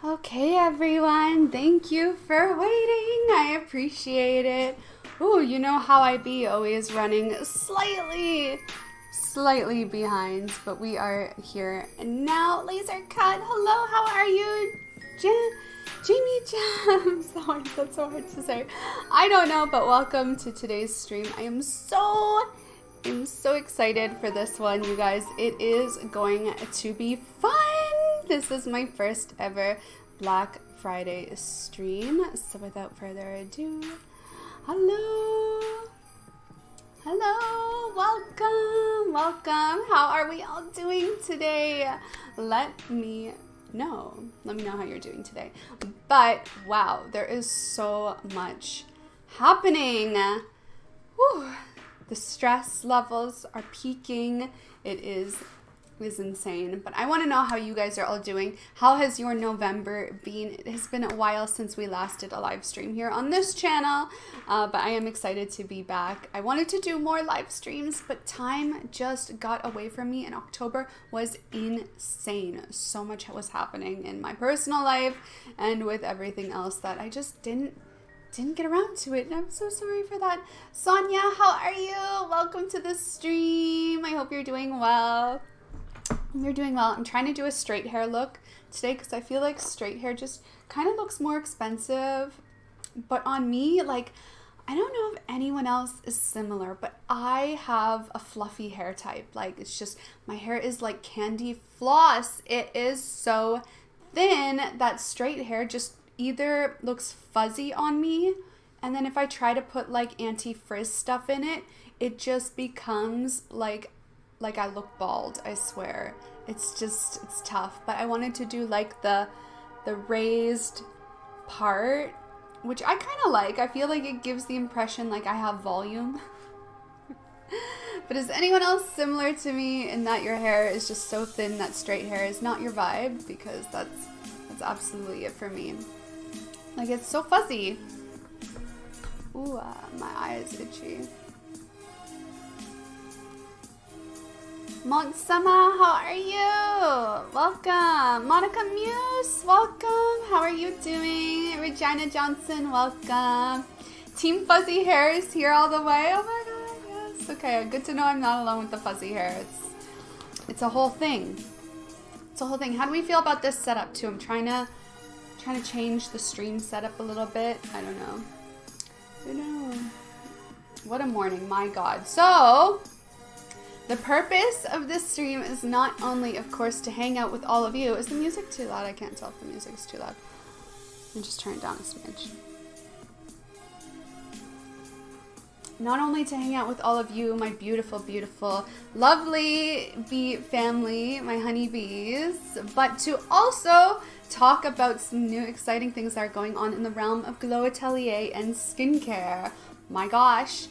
Okay, everyone, thank you for waiting. I appreciate it. Ooh, you know how I be always running slightly behind, but we are here now. Laser cut, hello, how are you? Jamie Jam. Sorry, that's so hard to say. I don't know, but welcome to today's stream. I'm so excited for this one, you guys. It is going to be fun. This is my first ever Black Friday stream. So without further ado, hello, welcome. How are we all doing today? Let me know how you're doing today. But wow, there is so much happening. Whew. The stress levels are peaking. It is insane, but I want to know how you guys are all doing. How has your November been? It has been a while since we last did a live stream here on this channel, but I am excited to be back. I wanted to do more live streams, but time just got away from me, and October was insane. So much was happening in my personal life and with everything else that I just didn't get around to it, and I'm so sorry for that. Sonia, how are you? Welcome to the stream. I hope you're doing well. You're doing well. I'm trying to do a straight hair look today because I feel like straight hair just kind of looks more expensive. But on me, like, I don't know if anyone else is similar, but I have a fluffy hair type. Like, it's just, my hair is like candy floss. It is so thin that straight hair just either looks fuzzy on me, and then if I try to put like anti-frizz stuff in it, it just becomes like I look bald, I swear. It's tough. But I wanted to do like the raised part, which I kind of like. I feel like it gives the impression like I have volume. But is anyone else similar to me in that your hair is just so thin that straight hair is not your vibe? Because that's absolutely it for me. Like, it's so fuzzy. Ooh, my eye is itchy. Montsama, how are you? Welcome. Monica Muse, welcome. How are you doing? Regina Johnson, welcome. Team Fuzzy Hair is here all the way. Oh my god, yes. Okay, good to know I'm not alone with the fuzzy hair. It's a whole thing. It's a whole thing. How do we feel about this setup too? I'm trying to change the stream setup a little bit. I don't know. What a morning, my god. So the purpose of this stream is not only, of course, to hang out with all of you. Is the music too loud? I can't tell if the music is too loud. I'll just turn it down a smidge. Not only to hang out with all of you, my beautiful, beautiful, lovely bee family, my honeybees, but to also talk about some new exciting things that are going on in the realm of glow atelier and skincare. My gosh,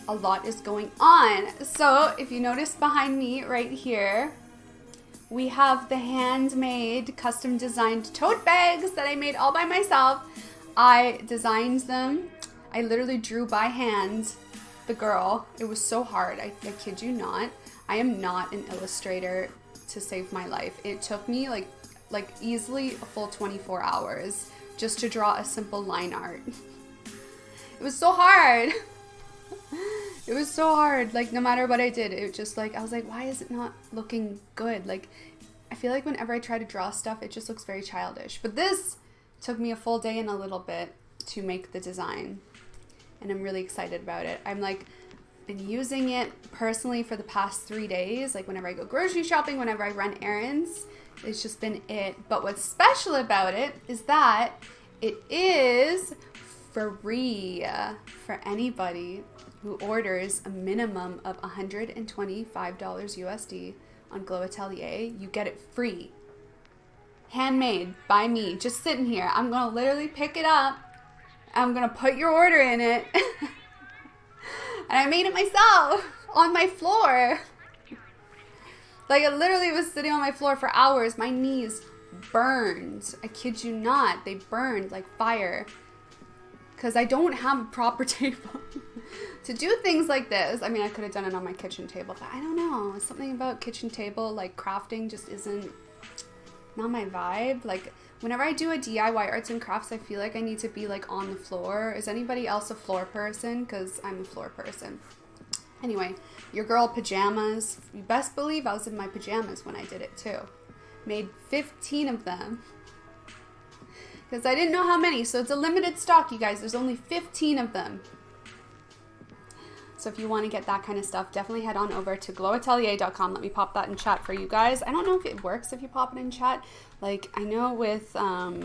a lot is going on. So if you notice behind me right here, we have the handmade, custom designed tote bags that I made all by myself. I designed them. I literally drew by hand the girl. It was so hard. I kid you not. I am not an illustrator to save my life. It took me like easily a full 24 hours just to draw a simple line art. It was so hard. It was so hard. Like, no matter what I did, it just like, I was like, why is it not looking good? Like, I feel like whenever I try to draw stuff, it just looks very childish. But this took me a full day and a little bit to make the design. And I'm really excited about it. I'm like, been using it personally for the past 3 days. Like, whenever I go grocery shopping, whenever I run errands, it's just been it. But what's special about it is that it is free for anybody who orders a minimum of $125 USD on Glow Atelier. You get it free. Handmade by me, just sitting here. I'm gonna literally pick it up. I'm gonna put your order in it. And I made it myself on my floor. Like, I literally was sitting on my floor for hours. My knees burned. I kid you not. They burned like fire. Because I don't have a proper table to do things like this. I mean, I could have done it on my kitchen table, but I don't know. Something about kitchen table, like crafting, just isn't not my vibe. Like, whenever I do a DIY arts and crafts, I feel like I need to be like on the floor. Is anybody else a floor person? Because I'm a floor person. Anyway, your girl pajamas. You best believe I was in my pajamas when I did it too. Made 15 of them. Because I didn't know how many, so it's a limited stock, you guys. There's only 15 of them. So if you want to get that kind of stuff, definitely head on over to glowatelier.com. Let me pop that in chat for you guys. I don't know if it works if you pop it in chat. Like, I know with, I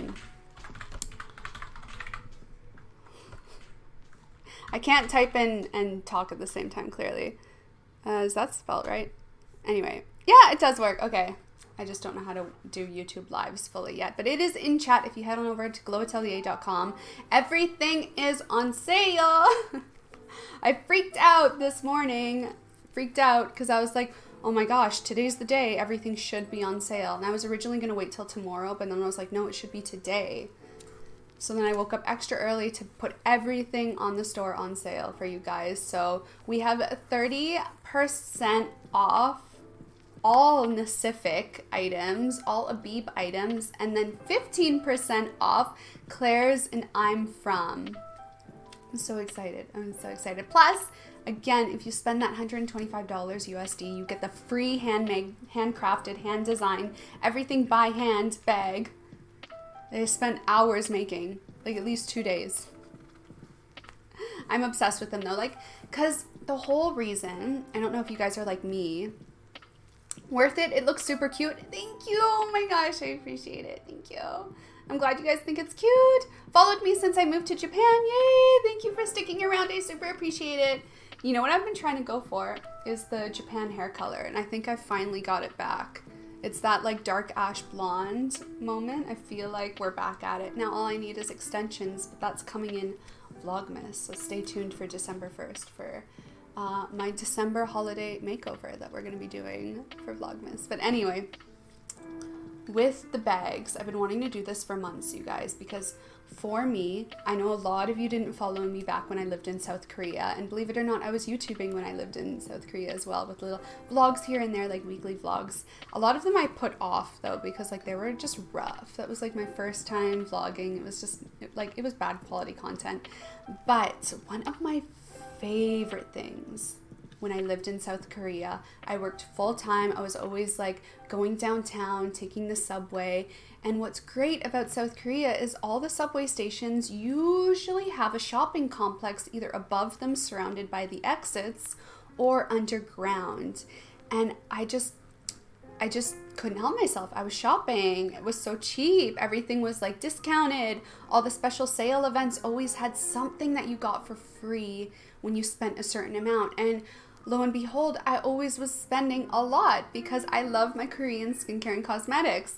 can't type in and talk at the same time, clearly. Is that spelled right? Anyway, yeah, it does work. Okay. I just don't know how to do YouTube lives fully yet, but it is in chat if you head on over to glowatelier.com. Everything is on sale. I freaked out this morning. Freaked out because I was like, oh my gosh, today's the day. Everything should be on sale. And I was originally going to wait till tomorrow, but then I was like, no, it should be today. So then I woke up extra early to put everything on the store on sale for you guys. So we have 30% off all Nacific items, all 𝐕𝐈𝐃 items, and then 15% off Claire's and I'm From. I'm so excited. I'm so excited. Plus, again, if you spend that $125 USD, you get the free handmade, handcrafted, hand-designed, everything by hand bag that I spent hours making, like at least 2 days. I'm obsessed with them though, like, because the whole reason, I don't know if you guys are like me, worth it. It looks super cute. Thank you. Oh my gosh, I appreciate it. Thank you. I'm glad you guys think it's cute. Followed me since I moved to Japan. Yay. Thank you for sticking around. I super appreciate it. You know what I've been trying to go for is the Japan hair color, and I think I finally got it back. It's that like dark ash blonde moment. I feel like we're back at it. Now all I need is extensions, but that's coming in Vlogmas. So stay tuned for December 1st for my December holiday makeover that we're going to be doing for Vlogmas. But anyway, with the bags, I've been wanting to do this for months, you guys, because for me, I know a lot of you didn't follow me back when I lived in South Korea, and believe it or not, I was YouTubing when I lived in South Korea as well, with little vlogs here and there, like weekly vlogs. A lot of them I put off though, because like they were just rough. That was like my first time vlogging. It was just like, it was bad quality content. But one of my favorite things when I lived in South Korea, I worked full-time. I was always like going downtown, taking the subway. And what's great about South Korea is all the subway stations usually have a shopping complex either above them, surrounded by the exits, or underground. And I just couldn't help myself. I was shopping. It was so cheap. Everything was like discounted. All the special sale events always had something that you got for free when you spent a certain amount. And lo and behold, I always was spending a lot because I love my Korean skincare and cosmetics.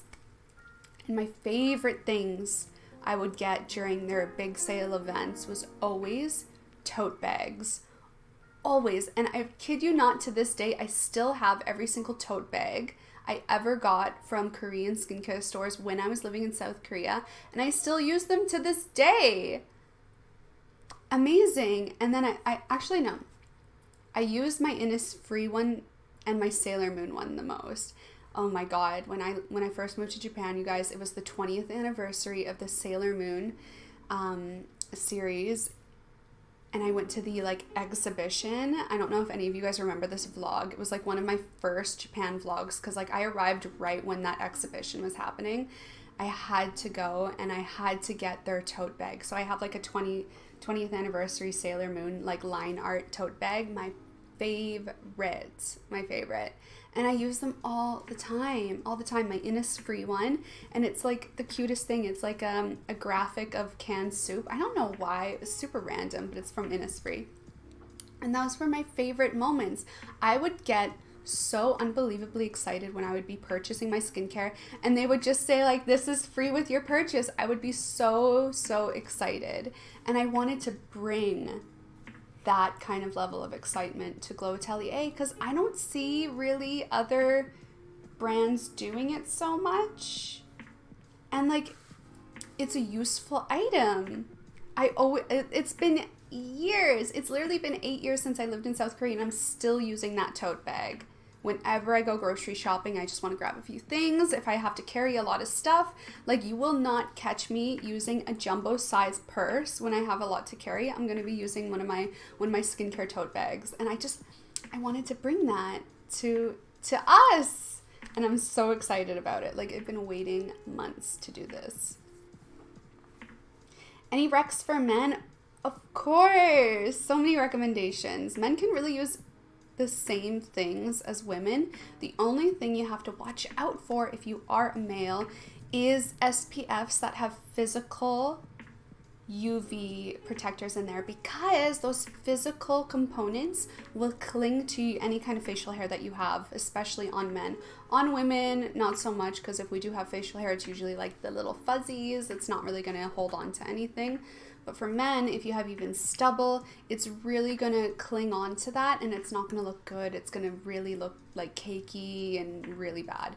And my favorite things I would get during their big sale events was always tote bags. Always. And I kid you not, to this day, I still have every single tote bag I ever got from Korean skincare stores when I was living in South Korea, and I still use them to this day. Amazing. And then I actually, no, I used my Innisfree one and my Sailor Moon one the most. Oh my God, when I first moved to Japan, you guys, it was the 20th anniversary of the Sailor Moon series, and I went to the like exhibition. I don't know if any of you guys remember this vlog. It was like one of my first Japan vlogs, because like I arrived right when that exhibition was happening. I had to go and I had to get their tote bag. So I have like a 20th anniversary Sailor Moon like line art tote bag, my favorite. And I use them all the time, my Innisfree one. And it's like the cutest thing. It's like a graphic of canned soup. I don't know why, it's super random, but it's from Innisfree. And those were my favorite moments. I would get so unbelievably excited when I would be purchasing my skincare and they would just say like, this is free with your purchase. I would be so excited. And I wanted to bring that kind of level of excitement to 𝐔𝐻𝐪𝐴, because I don't see really other brands doing it so much. And like, it's a useful item. It's been years. It's literally been 8 years since I lived in South Korea, and I'm still using that tote bag. Whenever I go grocery shopping, I just want to grab a few things. If I have to carry a lot of stuff, like you will not catch me using a jumbo size purse when I have a lot to carry. I'm going to be using one of my skincare tote bags. And I wanted to bring that to us. And I'm so excited about it. Like, I've been waiting months to do this. Any recs for men? Of course. So many recommendations. Men can really use the same things as women. The only thing you have to watch out for if you are a male is SPFs that have physical UV protectors in there, because those physical components will cling to any kind of facial hair that you have, especially on men. On women, not so much, because if we do have facial hair, it's usually like the little fuzzies. It's not really going to hold on to anything. But for men, if you have even stubble, it's really going to cling on to that, and it's not going to look good. It's going to really look like cakey and really bad.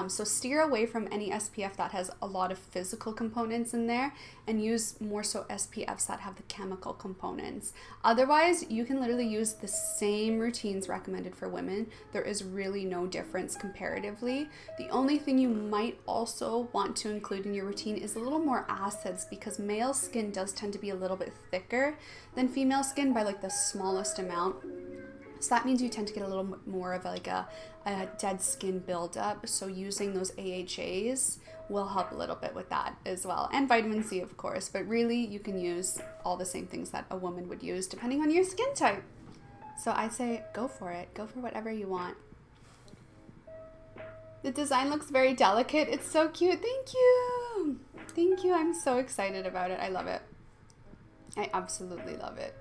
So steer away from any SPF that has a lot of physical components in there, and use more so SPFs that have the chemical components. Otherwise, you can literally use the same routines recommended for women. There is really no difference comparatively. The only thing you might also want to include in your routine is a little more acids, because male skin does tend to be a little bit thicker than female skin by like the smallest amount. So that means you tend to get a little more of like a dead skin buildup. So using those AHAs will help a little bit with that as well. And vitamin C, of course. But really, you can use all the same things that a woman would use depending on your skin type. So I'd say go for it. Go for whatever you want. The design looks very delicate. It's so cute. Thank you. Thank you. I'm so excited about it. I love it. I absolutely love it.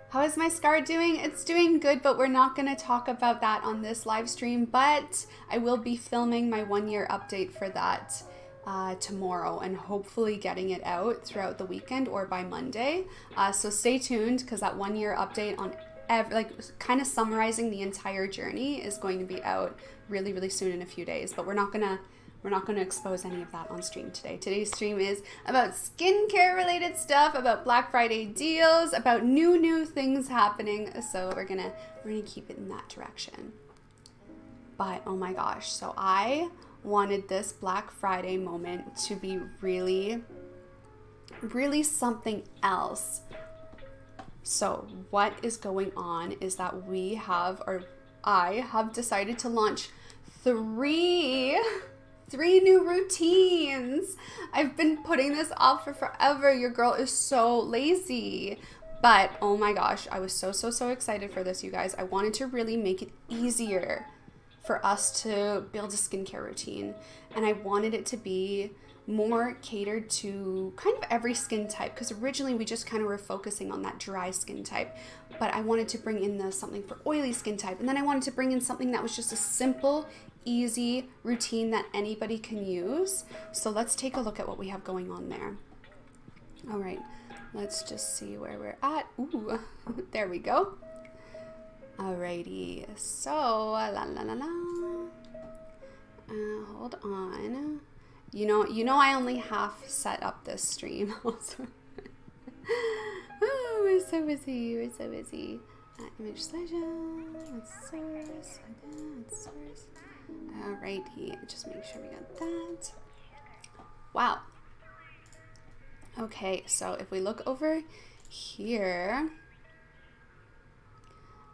How is my scar doing? It's doing good, but we're not going to talk about that on this live stream, but I will be filming my 1-year update for that tomorrow, and hopefully getting it out throughout the weekend or by Monday. So stay tuned, because that 1-year update on kind of summarizing the entire journey is going to be out really soon, in a few days. But we're not gonna expose any of that on stream today. Today's stream is about skincare related stuff, about Black Friday deals, about new things happening. So we're gonna keep it in that direction. But oh my gosh, so I wanted this Black Friday moment to be really something else. So what is going on is that I have decided to launch three new routines. I've been putting this off for forever. Your girl is so lazy. But oh my gosh, I was so excited for this, you guys. I wanted to really make it easier for us to build a skincare routine. And I wanted it to be more catered to kind of every skin type, because originally we just kind of were focusing on that dry skin type, but I wanted to bring in something for oily skin type, and then I wanted to bring in something that was just a simple, easy routine that anybody can use. So let's take a look at what we have going on there. All right, let's just see where we're at. Ooh, there we go. Alrighty, so hold on. You know I only half set up this stream also. Oh, we're so busy. Image selection, let's source. Alrighty, just make sure we got that. Wow. Okay, so if we look over here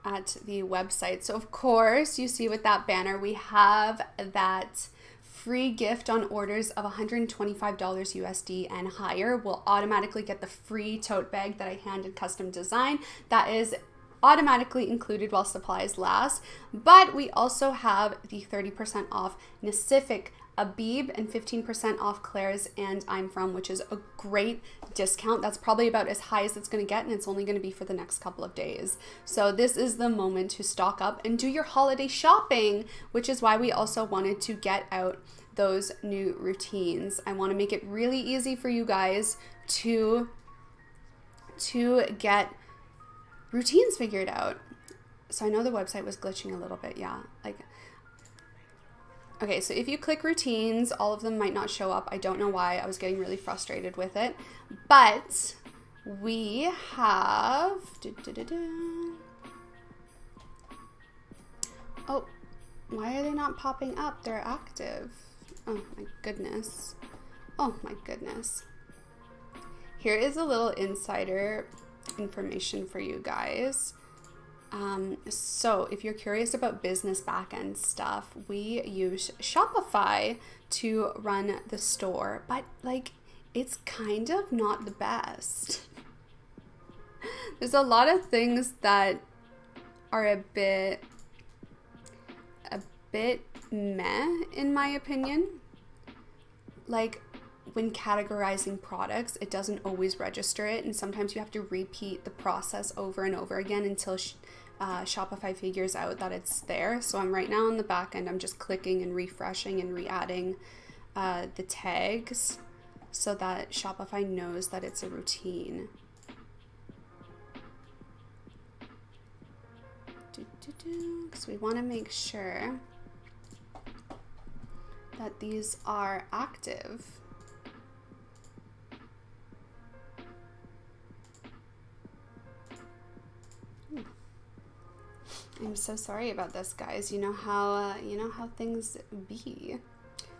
at the website, so of course you see with that banner we have that free gift on orders of $125 USD and higher will automatically get the free tote bag that I handed custom design. That is automatically included while supplies last. But we also have the 30% off Nacific BiiBiiBeauty and 15% off Claire's and I'm From, which is a great discount. That's probably about as high as it's going to get, and it's only going to be for the next couple of days. So this is the moment to stock up and do your holiday shopping, which is why we also wanted to get out those new routines. I want to make it really easy for you guys to get routines figured out. So I know the website was glitching a little bit. Yeah, like, okay, so if you click routines, all of them might not show up. I don't know why. I was getting really frustrated with it. But we have... Oh, why are they not popping up? They're active. Oh my goodness. Oh my goodness. Here is a little insider information for you guys. So if you're curious about business backend stuff, we use Shopify to run the store, but like, it's kind of not the best. There's a lot of things that are a bit meh, in my opinion. Like, when categorizing products, it doesn't always register it, and sometimes you have to repeat the process over and over again until Shopify figures out that it's there. So I'm right now on the back end, I'm just clicking and refreshing and re-adding the tags so that Shopify knows that it's a routine. Because we want to make sure that these are active. I'm so sorry about this, guys. You know how things be.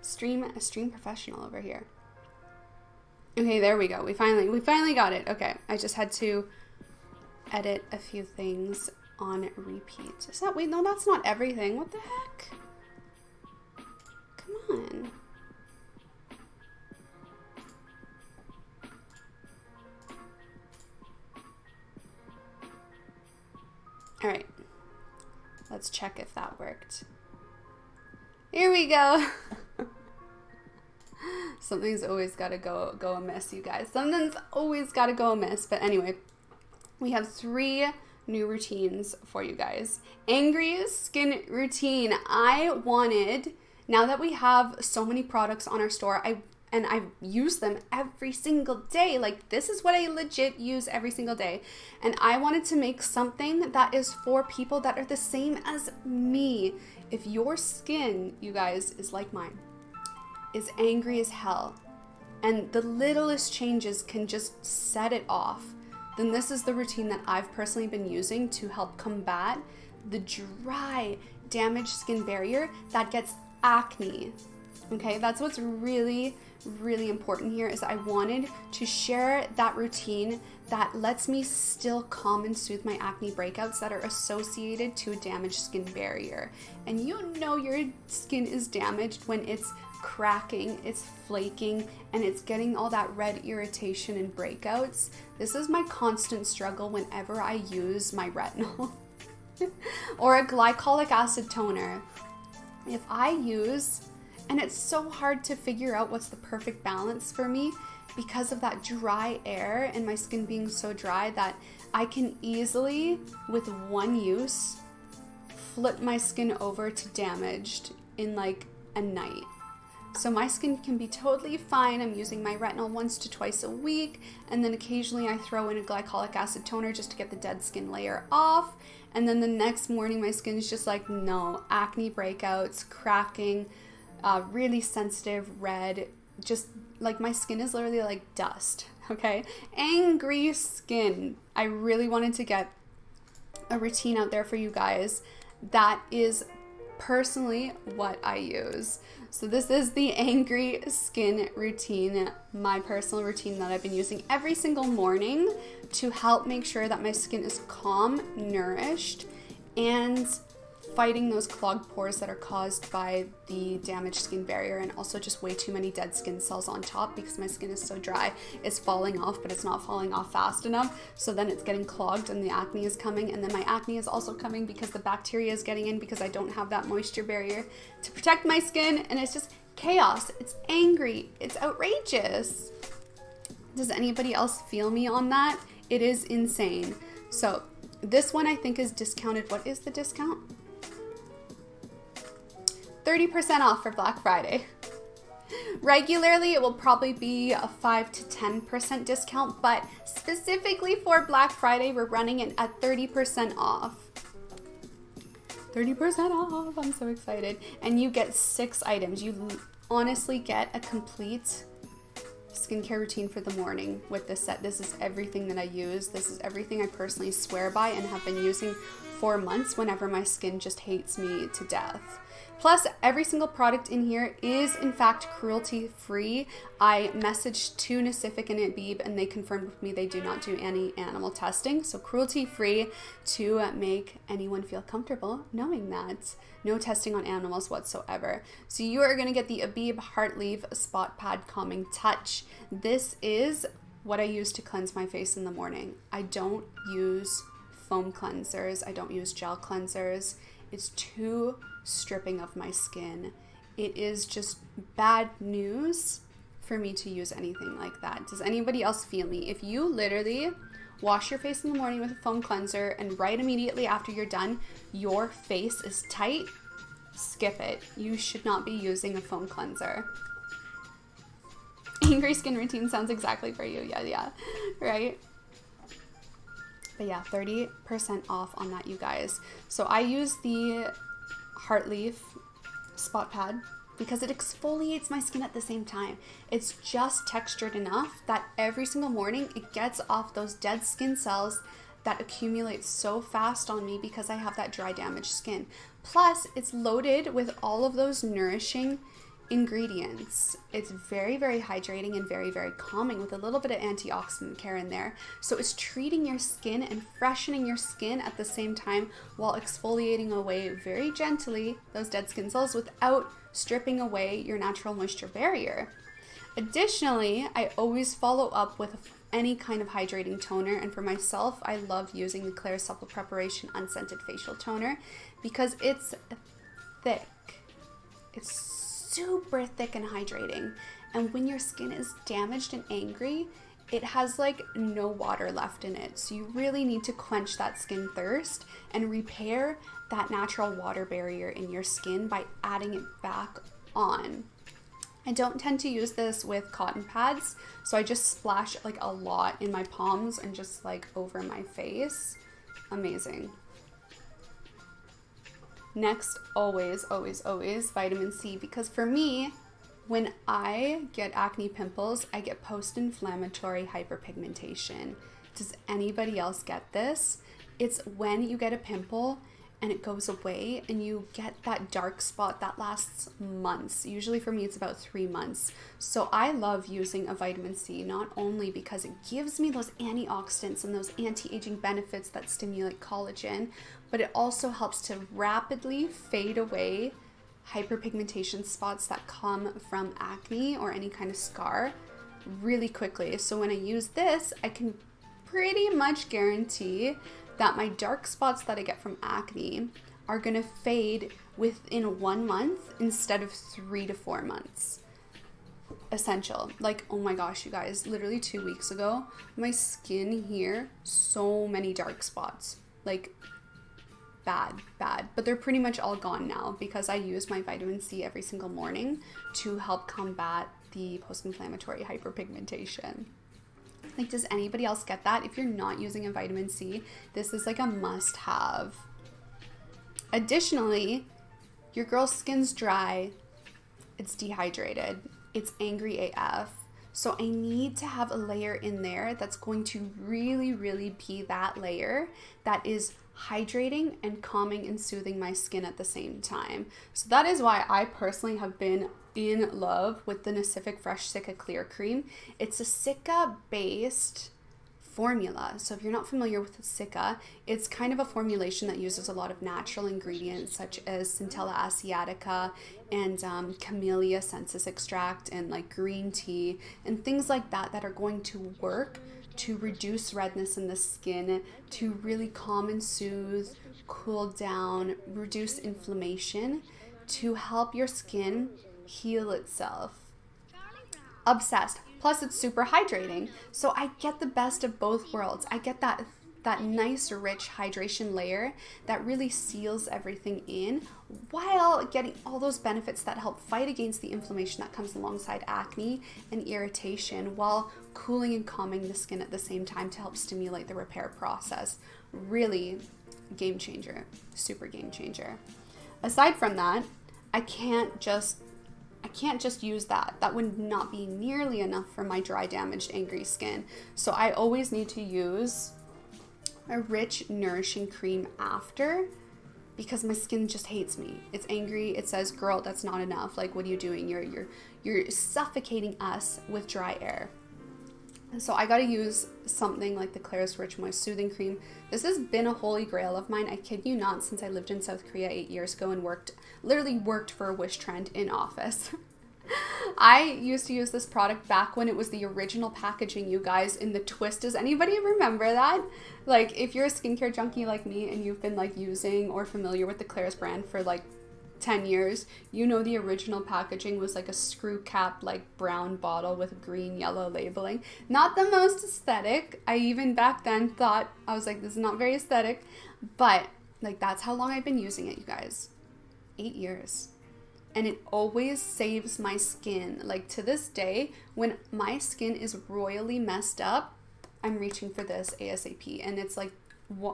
Stream professional over here. Okay, there we go. We finally got it. Okay, I just had to edit a few things on repeat. Is that, wait, no, that's not everything. What the heck? Come on. All right. Let's check if that worked. Here we go. Something's always got to go amiss, you guys. Something's always got to go amiss. But anyway, we have 3 new routines for you guys. Angry skin routine. I wanted, now that we have so many products on our store, I use them every single day. Like, this is what I legit use every single day. And I wanted to make something that is for people that are the same as me. If your skin, you guys, is like mine, is angry as hell, and the littlest changes can just set it off, then this is the routine that I've personally been using to help combat the dry, damaged skin barrier that gets acne. Okay, that's what's really important here, is I wanted to share that routine that lets me still calm and soothe my acne breakouts that are associated to a damaged skin barrier. And you know your skin is damaged when it's cracking, it's flaking, and it's getting all that red irritation and breakouts. This is my constant struggle whenever I use my retinol or a glycolic acid toner. If I use, and it's so hard to figure out what's the perfect balance for me because of that dry air and my skin being so dry that I can easily, with one use, flip my skin over to damaged in like a night. So my skin can be totally fine. I'm using my retinol once to twice a week, and then occasionally I throw in a glycolic acid toner just to get the dead skin layer off. And then the next morning my skin is just like, no, acne breakouts, cracking, really sensitive, red, just like my skin is literally like dust, okay? Angry skin. I really wanted to get a routine out there for you guys that is personally what I use. So this is the angry skin routine, my personal routine that I've been using every single morning to help make sure that my skin is calm, nourished, and fighting those clogged pores that are caused by the damaged skin barrier, and also just way too many dead skin cells on top because my skin is so dry. It's falling off, but it's not falling off fast enough. So then it's getting clogged and the acne is coming, and then my acne is also coming because the bacteria is getting in because I don't have that moisture barrier to protect my skin, and it's just chaos. It's angry. It's outrageous. Does anybody else feel me on that? It is insane. So this one I think is discounted. What is the discount? 30% off for Black Friday. Regularly, it will probably be a 5 to 10% discount, but specifically for Black Friday, we're running it at 30% off. 30% off, I'm so excited. And you get 6 items. You honestly get a complete skincare routine for the morning with this set. This is everything that I use. This is everything I personally swear by and have been using for months whenever my skin just hates me to death. Plus, every single product in here is, in fact, cruelty-free. I messaged to 𝘂𝐶IFIC and 𝐕𝐈, and they confirmed with me they do not do any animal testing. So cruelty-free to make anyone feel comfortable knowing that. No testing on animals whatsoever. So you are going to get the 𝐕𝐈 Heart Leave Spot Pad Calming Touch. This is what I use to cleanse my face in the morning. I don't use foam cleansers. I don't use gel cleansers. It's too stripping of my skin. It is just bad news for me to use anything like that. Does anybody else feel me? If you literally wash your face in the morning with a foam cleanser and right immediately after you're done, your face is tight, skip it. You should not be using a foam cleanser. Angry skin routine sounds exactly for you. Yeah, right? But yeah, 30% off on that, you guys. So I use the Heart Leaf Spot Pad because it exfoliates my skin at the same time. It's just textured enough that every single morning it gets off those dead skin cells that accumulate so fast on me because I have that dry, damaged skin. Plus, it's loaded with all of those nourishing ingredients. It's very, very hydrating and very, very calming with a little bit of antioxidant care in there. So it's treating your skin and freshening your skin at the same time while exfoliating away very gently those dead skin cells without stripping away your natural moisture barrier. Additionally, I always follow up with any kind of hydrating toner, and for myself, I love using the Klairs Supple Preparation Unscented Facial Toner because it's thick. It's super thick and hydrating, and when your skin is damaged and angry, it has like no water left in it. So you really need to quench that skin thirst and repair that natural water barrier in your skin by adding it back on. I don't tend to use this with cotton pads, so I just splash like a lot in my palms and just like over my face. Amazing. Next, always, always, always vitamin C, because for me, when I get acne pimples, I get post-inflammatory hyperpigmentation. Does anybody else get this? It's when you get a pimple and it goes away and you get that dark spot that lasts months. Usually for me, it's about 3 months. So I love using a vitamin C, not only because it gives me those antioxidants and those anti-aging benefits that stimulate collagen, but it also helps to rapidly fade away hyperpigmentation spots that come from acne or any kind of scar really quickly. So when I use this, I can pretty much guarantee that my dark spots that I get from acne are gonna fade within 1 month instead of 3 to 4 months. Essential. Like, oh my gosh, you guys, literally 2 weeks ago, my skin here, so many dark spots. Like, bad, but they're pretty much all gone now because I use my vitamin C every single morning to help combat the post-inflammatory hyperpigmentation. Like, does anybody else get that? If you're not using a vitamin C, this is like a must-have. Additionally, your girl's skin's dry, it's dehydrated, it's angry AF. So I need to have a layer in there that's going to really, really be that layer that is hydrating and calming and soothing my skin at the same time. So that is why I personally have been in love with the Nacific Fresh Cica Clear Cream. It's a Cica based formula. So if you're not familiar with Cica, it's kind of a formulation that uses a lot of natural ingredients such as Centella asiatica and Camellia sensis extract and like green tea and things like that that are going to work to reduce redness in the skin, to really calm and soothe, cool down, reduce inflammation, to help your skin heal itself. Obsessed. Plus it's super hydrating. So I get the best of both worlds. I get that nice rich hydration layer that really seals everything in while getting all those benefits that help fight against the inflammation that comes alongside acne and irritation while cooling and calming the skin at the same time to help stimulate the repair process. Really game changer, super game changer. Aside from that, I can't just use that. That would not be nearly enough for my dry, damaged, angry skin. So I always need to use a rich, nourishing cream after because my skin just hates me. It's angry. It says, girl, that's not enough. Like, what are you doing? You're suffocating us with dry air. So I got to use something like the Clarus Rich Moist Soothing Cream. This has been a holy grail of mine. I kid you not, since I lived in South Korea 8 years ago and literally worked for a Wish Trend in office. I used to use this product back when it was the original packaging, you guys, in the twist. Does anybody remember that? Like, if you're a skincare junkie like me and you've been like using or familiar with the Clarus brand for like 10 years, you know the original packaging was like a screw cap, like brown bottle with green, yellow labeling. Not the most aesthetic. I even back then thought, I was like, this is not very aesthetic, but like that's how long I've been using it, you guys. 8 years. And it always saves my skin. Like to this day, when my skin is royally messed up, I'm reaching for this ASAP. And it's like,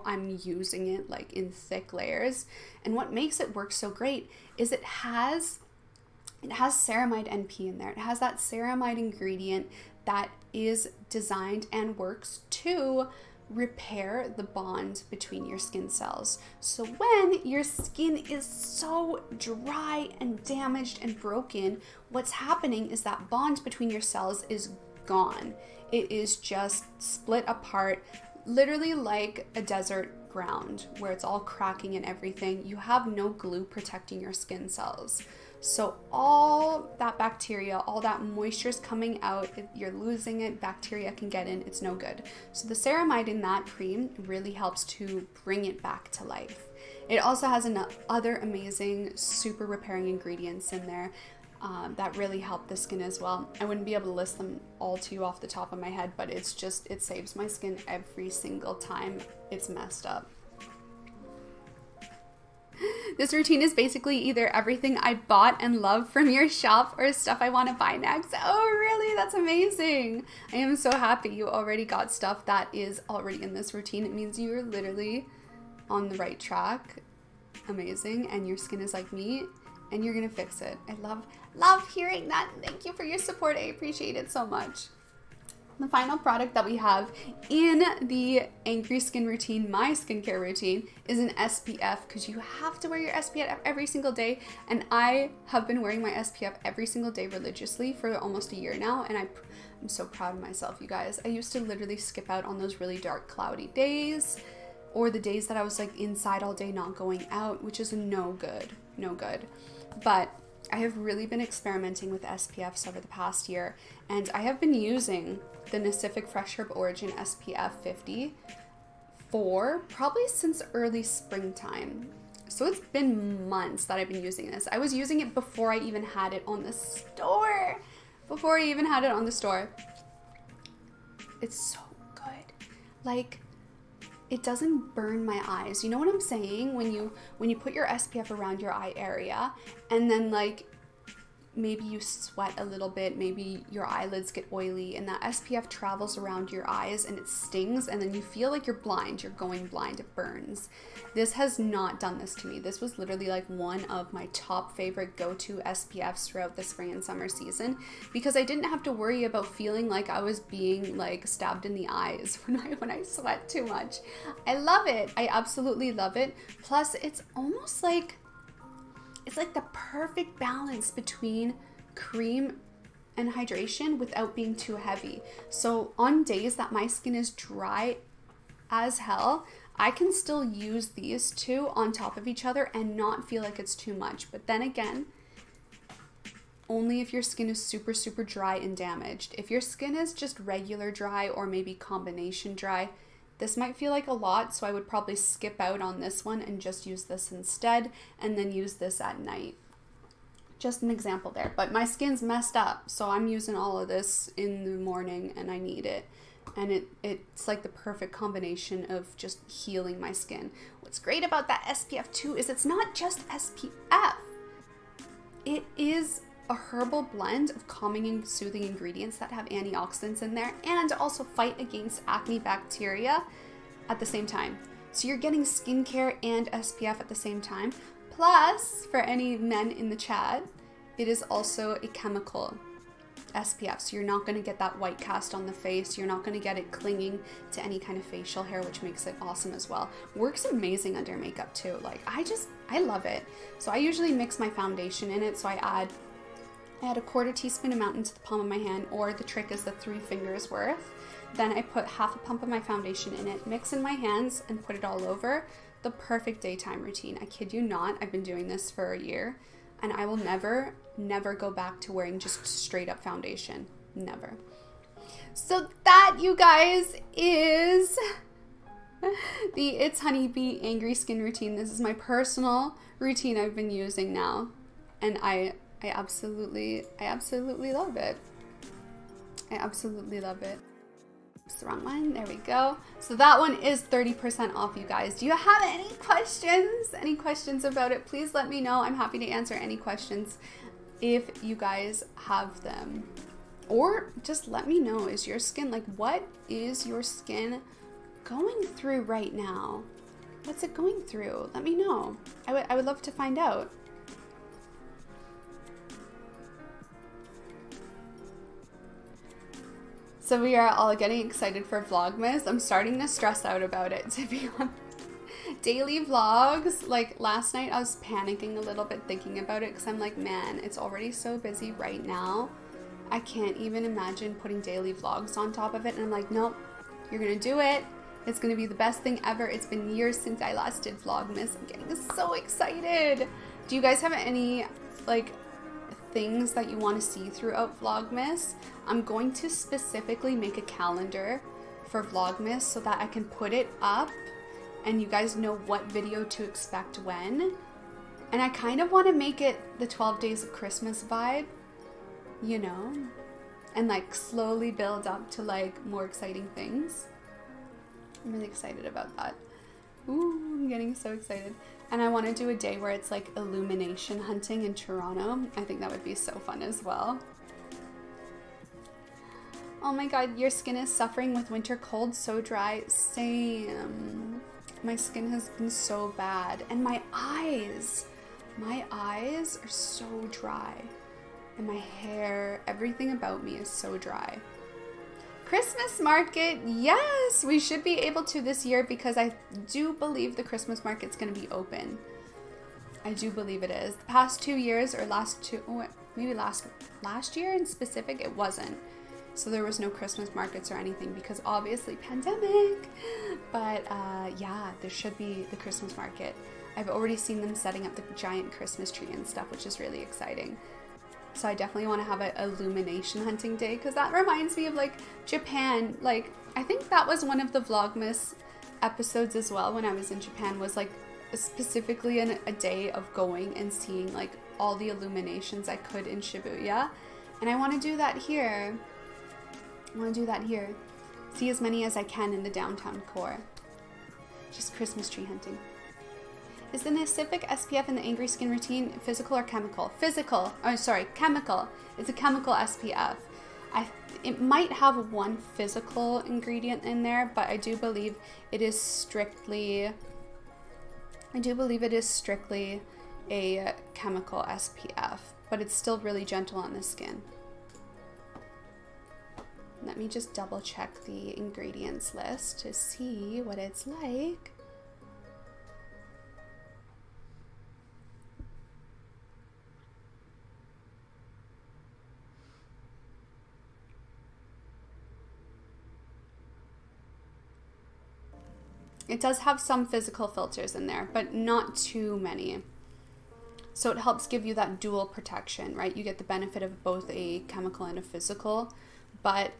I'm using it like in thick layers. And what makes it work so great is it has ceramide NP in there. It has that ceramide ingredient that is designed and works to repair the bond between your skin cells. So when your skin is so dry and damaged and broken, what's happening is that bond between your cells is gone. It is just split apart, literally like a desert ground where it's all cracking and everything. You have no glue protecting your skin cells. So all that bacteria, all that moisture is coming out. If you're losing it, bacteria can get in. It's no good. So the ceramide in that cream really helps to bring it back to life. It also has other amazing, super repairing ingredients in there that really help the skin as well. I wouldn't be able to list them all to you off the top of my head, but it saves my skin every single time it's messed up. This routine is basically either everything I bought and love from your shop or stuff I want to buy next. Oh, really? That's amazing. I am so happy you already got stuff that is already in this routine. It means you're literally on the right track. Amazing. And your skin is like me and you're going to fix it. I love hearing that. Thank you for your support. I appreciate it so much. The final product that we have in the angry skin routine, my skincare routine, is an SPF because you have to wear your SPF every single day. And I have been wearing my SPF every single day religiously for almost a year now. And I'm so proud of myself, you guys. I used to literally skip out on those really dark, cloudy days or the days that I was like inside all day, not going out, which is no good. But I have really been experimenting with SPFs over the past year, and I have been using the Nacific Fresh Herb Origin SPF 50 for probably since early springtime. So it's been months that I've been using this. I was using it before I even had it on the store. It's so good. Like, it doesn't burn my eyes. You know what I'm saying? When you put your SPF around your eye area and then like maybe you sweat a little bit, maybe your eyelids get oily, and that SPF travels around your eyes and it stings, and then you feel like you're blind, you're going blind, it burns. This has not done this to me. This was literally like one of my top favorite go-to SPFs throughout the spring and summer season, because I didn't have to worry about feeling like I was being like stabbed in the eyes when I sweat too much. I love it. I absolutely love it. Plus it's almost like, it's like the perfect balance between cream and hydration without being too heavy. So on days that my skin is dry as hell, I can still use these two on top of each other and not feel like it's too much. But then again, only if your skin is super, super dry and damaged. If your skin is just regular dry or maybe combination dry, this might feel like a lot, so I would probably skip out on this one and just use this instead, and then use this at night. Just an example there. But my skin's messed up, so I'm using all of this in the morning and I need it. And it's like the perfect combination of just healing my skin. What's great about that SPF too is it's not just SPF. It is a herbal blend of calming and soothing ingredients that have antioxidants in there and also fight against acne bacteria at the same time. So you're getting skincare and SPF at the same time. Plus, for any men in the chat, it is also a chemical SPF. So you're not going to get that white cast on the face. You're not going to get it clinging to any kind of facial hair, which makes it awesome as well. Works amazing under makeup too. Like I love it. So I usually mix my foundation in it. So I add a 1/4 teaspoon amount into the palm of my hand, or the trick is the 3 fingers worth. Then I put 1/2 pump of my foundation in it, mix in my hands, and put it all over. The perfect daytime routine. I kid you not, I've been doing this for a year, and I will never go back to wearing just straight up foundation. Never. So that, you guys, is the It's HoneyBii Angry Skin Routine. This is my personal routine I've been using now, and I absolutely love it. I absolutely love it. It's the wrong one. There we go. So that one is 30% off, you guys. Do you have any questions? Any questions about it? Please let me know. I'm happy to answer any questions if you guys have them. Or just let me know, is your skin, like, what is your skin going through right now? What's it going through? Let me know. I would love to find out. So we are all getting excited for Vlogmas. I'm starting to stress out about it, to be honest. Daily vlogs, like last night I was panicking a little bit thinking about it because I'm like, man, it's already so busy right now. I can't even imagine putting daily vlogs on top of it. And I'm like, nope, you're gonna do it. It's gonna be the best thing ever. It's been years since I last did Vlogmas. I'm getting so excited. Do you guys have any like things that you want to see throughout Vlogmas? I'm going to specifically make a calendar for Vlogmas so that I can put it up and you guys know what video to expect when. And I kind of want to make it the 12 days of Christmas vibe, you know, and like slowly build up to like more exciting things. I'm really excited about that. Ooh, I'm getting so excited. And I want to do a day where it's like illumination hunting in Toronto. I think that would be so fun as well. Oh my god, your skin is suffering with winter cold, so dry. Same. My skin has been so bad. And my eyes are so dry. And my hair, everything about me is so dry. Christmas market, yes, we should be able to this year because I do believe the Christmas market's going to be open. I do believe it is. The past 2 years, or last year in specific, it wasn't. So there was no Christmas markets or anything because obviously pandemic. But yeah, there should be the Christmas market. I've already seen them setting up the giant Christmas tree and stuff, which is really exciting. So I definitely want to have an illumination hunting day because that reminds me of like Japan. Like I think that was one of the Vlogmas episodes as well when I was in Japan, was like specifically a day of going and seeing like all the illuminations I could in Shibuya. And I want to do that here. I want to do that here. See as many as I can in the downtown core. Just Christmas tree hunting. Is the Pacific SPF in the Angry Skin Routine physical or chemical? Physical. Oh, sorry, chemical. It's a chemical SPF. It might have one physical ingredient in there, but I do believe it is strictly a chemical SPF, but it's still really gentle on the skin. Let me just double check the ingredients list to see what it's like. It does have some physical filters in there, but not too many. So it helps give you that dual protection, right? You get the benefit of both a chemical and a physical, but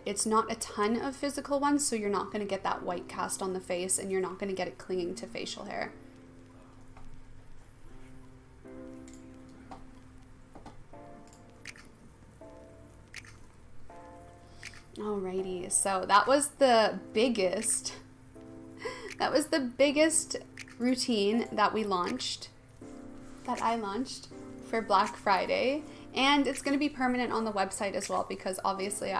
it's not a ton of physical ones, so you're not going to get that white cast on the face, and you're not going to get it clinging to facial hair. Alrighty, so that was the biggest routine that I launched for Black Friday, and it's going to be permanent on the website as well, because obviously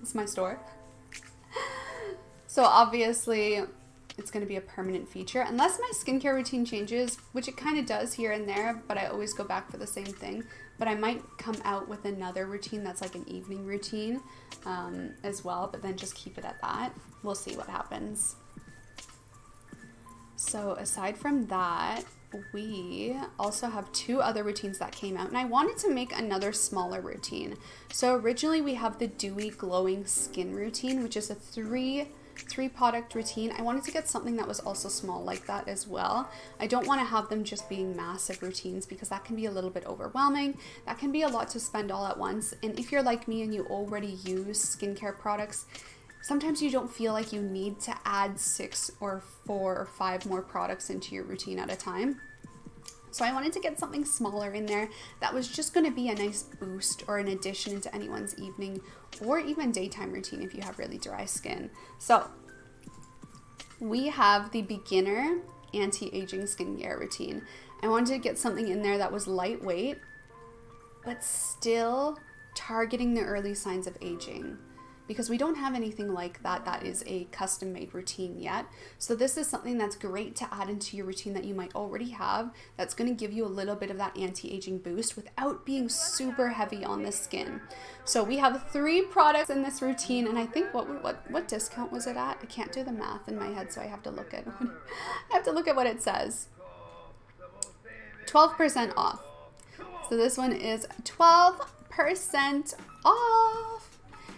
it's my store. So obviously it's going to be a permanent feature unless my skincare routine changes, which it kind of does here and there, but I always go back for the same thing. But I might come out with another routine that's like an evening routine as well, but then just keep it at that. We'll see what happens. So aside from that, we also have 2 other routines that came out, and I wanted to make another smaller routine. So originally we have the Dewy Glowing Skin Routine, which is a three product routine. I wanted to get something that was also small like that as well. I don't want to have them just being massive routines, because that can be a little bit overwhelming. That can be a lot to spend all at once. And if you're like me and you already use skincare products, sometimes you don't feel like you need to add 6 or 4 or 5 more products into your routine at a time. So I wanted to get something smaller in there that was just going to be a nice boost or an addition into anyone's evening or even daytime routine if you have really dry skin. So we have the Beginner Anti-Aging Skincare Routine. I wanted to get something in there that was lightweight, but still targeting the early signs of aging, because we don't have anything like that is a custom-made routine yet. So this is something that's great to add into your routine that you might already have, that's going to give you a little bit of that anti-aging boost without being super heavy on the skin. So we have 3 products in this routine, and I think what discount was it at? I can't do the math in my head, so I have to look at what it says. 12% off. So this one is 12% off.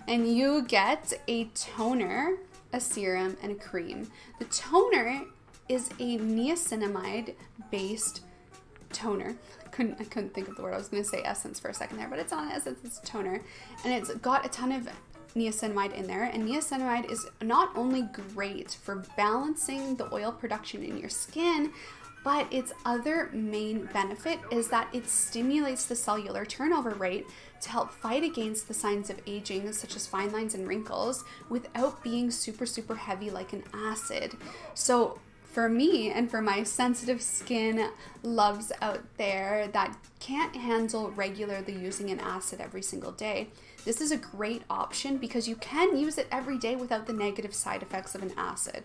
And you get a toner, a serum, and a cream. The toner is a niacinamide-based toner. I couldn't think of the word. I was going to say essence for a second there, but it's not an essence, it's a toner. And it's got a ton of niacinamide in there. And niacinamide is not only great for balancing the oil production in your skin, but its other main benefit is that it stimulates the cellular turnover rate to help fight against the signs of aging, such as fine lines and wrinkles, without being super heavy like an acid. So for me and for my sensitive skin loves out there that can't handle regularly using an acid every single day, this is a great option because you can use it every day without the negative side effects of an acid.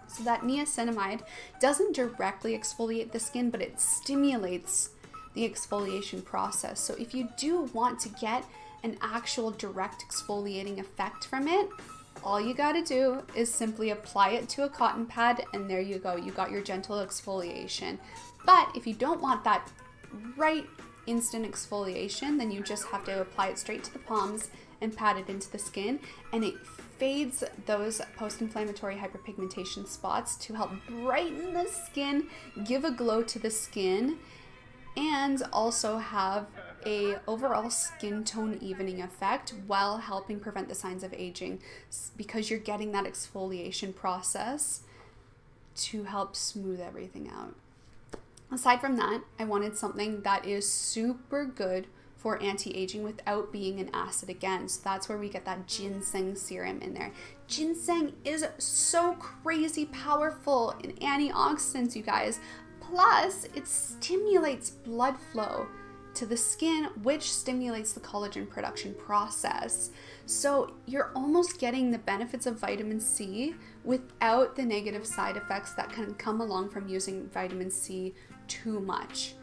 So that niacinamide doesn't directly exfoliate the skin, but it stimulates the exfoliation process. So if you do want to get an actual direct exfoliating effect from it, all you gotta do is simply apply it to a cotton pad, and there you go. You got your gentle exfoliation. But if you don't want that right instant exfoliation, then you just have to apply it straight to the palms and pat it into the skin, and it fades those post-inflammatory hyperpigmentation spots to help brighten the skin, give a glow to the skin, and also have a overall skin tone evening effect while helping prevent the signs of aging, because you're getting that exfoliation process to help smooth everything out. Aside from that, I wanted something that is super good for anti-aging without being an acid again. So that's where we get that ginseng serum in there. Ginseng is so crazy powerful in antioxidants, you guys. Plus, it stimulates blood flow to the skin, which stimulates the collagen production process. So you're almost getting the benefits of vitamin C without the negative side effects that can come along from using vitamin C too much.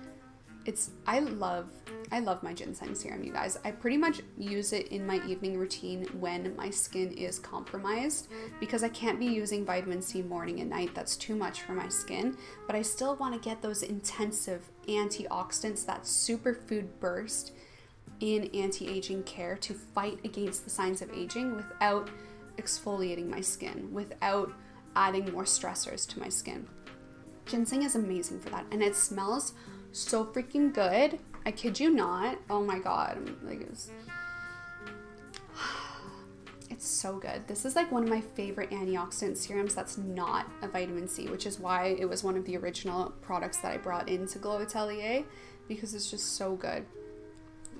I love my ginseng serum, you guys. I pretty much use it in my evening routine when my skin is compromised, because I can't be using vitamin C morning and night. That's too much for my skin, but I still want to get those intensive antioxidants, that superfood burst in anti-aging care to fight against the signs of aging without exfoliating my skin, without adding more stressors to my skin. Ginseng is amazing for that, and it smells so freaking good. I kid you not. Oh my god, it's so good. This is like one of my favorite antioxidant serums that's not a vitamin C, which is why it was one of the original products that I brought into Glow Atelier, because it's just so good.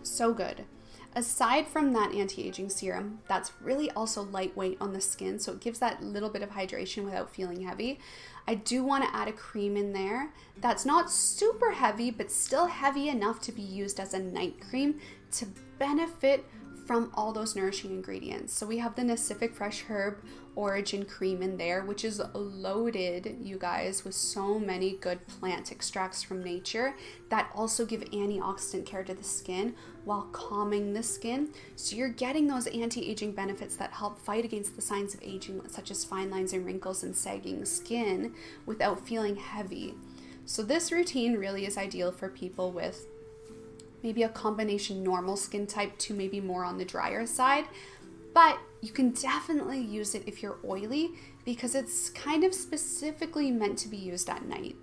So good. Aside from that anti-aging serum, that's really also lightweight on the skin, so it gives that little bit of hydration without feeling heavy. I do want to add a cream in there that's not super heavy, but still heavy enough to be used as a night cream to benefit from all those nourishing ingredients. So we have the Pacific Fresh Herb Origin Cream in there, which is loaded, you guys, with so many good plant extracts from nature that also give antioxidant care to the skin while calming the skin. So you're getting those anti-aging benefits that help fight against the signs of aging, such as fine lines and wrinkles and sagging skin, without feeling heavy. So this routine really is ideal for people with maybe a combination normal skin type to maybe more on the drier side, but you can definitely use it if you're oily, because it's kind of specifically meant to be used at night.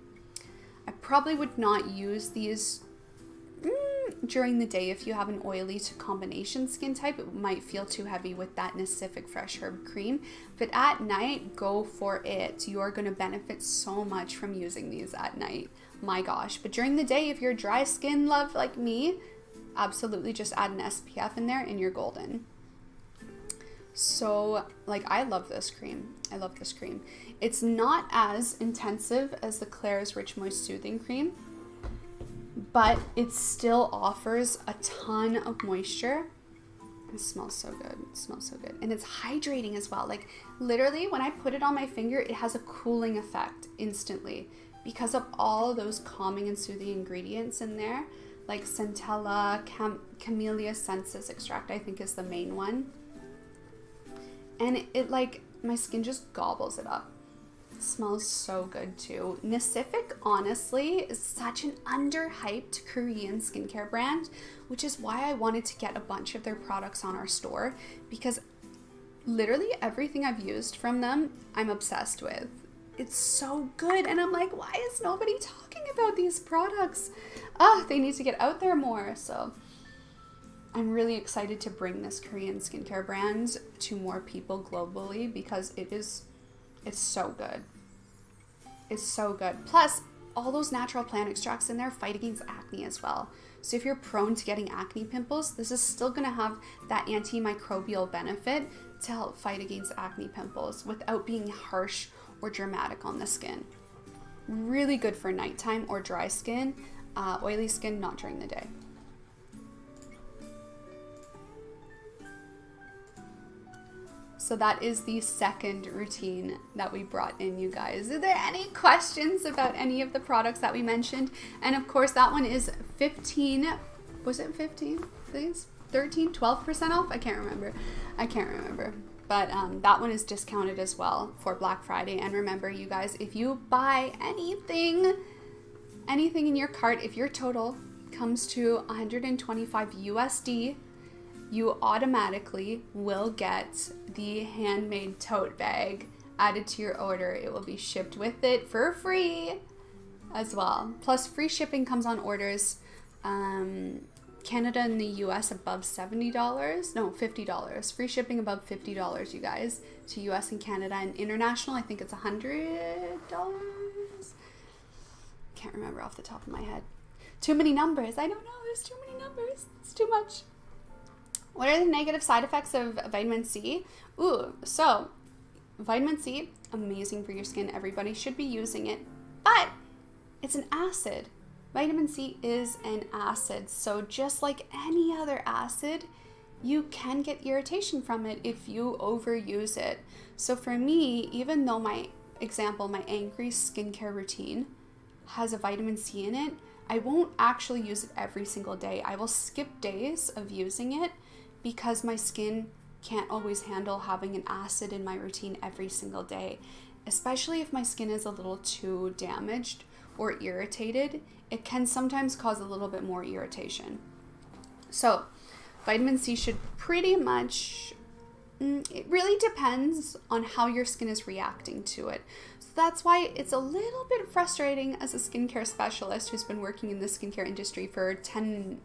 I probably would not use these during the day. If you have an oily to combination skin type, it might feel too heavy with that Pacific Fresh Herb Cream, but at night, go for it. You are going to benefit so much from using these at night. My gosh. But during the day, if you're dry skin love like me, absolutely just add an SPF in there and you're golden. So I love this cream. I love this cream. It's not as intensive as the Klairs Rich Moist Soothing Cream, but it still offers a ton of moisture. It smells so good. It smells so good. And it's hydrating as well. Like literally when I put it on my finger, it has a cooling effect instantly because of all those calming and soothing ingredients in there, like centella, camellia sensis extract, I think is the main one. And it like, my skin just gobbles it up. It smells so good too. Pacific, honestly, is such an underhyped Korean skincare brand, which is why I wanted to get a bunch of their products on our store, because literally everything I've used from them, I'm obsessed with. It's so good. And I'm like, why is nobody talking about these products? They need to get out there more. So I'm really excited to bring this Korean skincare brand to more people globally, because it's so good. It's so good. Plus, all those natural plant extracts in there fight against acne as well. So if you're prone to getting acne pimples, this is still going to have that antimicrobial benefit to help fight against acne pimples without being harsh or dramatic on the skin. Really good for nighttime or dry skin, oily skin, not during the day. So that is the second routine that we brought in, you guys. Are there any questions about any of the products that we mentioned? And of course, that one is 15, was it 15, please? 13, 12% off? I can't remember. But that one is discounted as well for Black Friday. And remember, you guys, if you buy anything in your cart, if your total comes to 125 USD, you automatically will get the handmade tote bag added to your order. It will be shipped with it for free as well. Plus free shipping comes on orders. Canada and the US above $70, no, $50. Free shipping above $50, you guys, to US and Canada. And international, I think it's $100. Can't remember off the top of my head. Too many numbers. I don't know. There's too many numbers. It's too much. What are the negative side effects of vitamin C? So vitamin C, amazing for your skin. Everybody should be using it, but it's an acid. Vitamin C is an acid. So just like any other acid, you can get irritation from it if you overuse it. So for me, even though my angry skincare routine has a vitamin C in it, I won't actually use it every single day. I will skip days of using it because my skin can't always handle having an acid in my routine every single day, especially if my skin is a little too damaged or irritated. It can sometimes cause a little bit more irritation. So vitamin C should pretty much, it really depends on how your skin is reacting to it. So that's why it's a little bit frustrating as a skincare specialist who's been working in the skincare industry for 10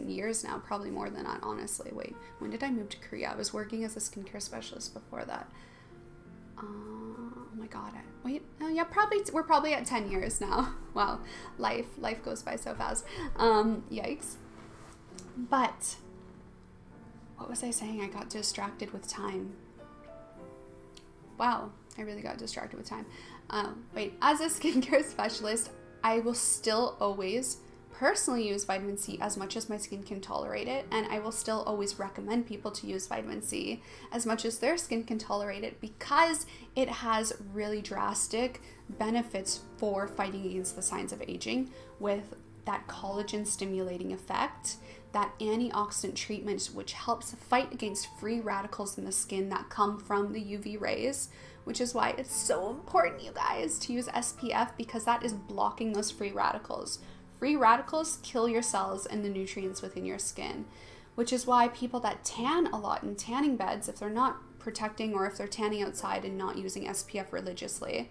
years now, probably more than that, honestly. Wait, when did I move to Korea? I was working as a skincare specialist before that. Oh my god. We're probably at 10 years now. Wow, life goes by so fast. Yikes. But what was I saying? I got distracted with time. Wow, I really got distracted with time. As a skincare specialist, I will still always personally use vitamin C as much as my skin can tolerate it, and I will still always recommend people to use vitamin C as much as their skin can tolerate it, because it has really drastic benefits for fighting against the signs of aging with that collagen stimulating effect, that antioxidant treatment which helps fight against free radicals in the skin that come from the UV rays, which is why it's so important, you guys, to use SPF, because that is blocking those free radicals. Free radicals kill your cells and the nutrients within your skin, which is why people that tan a lot in tanning beds, if they're not protecting or if they're tanning outside and not using SPF religiously,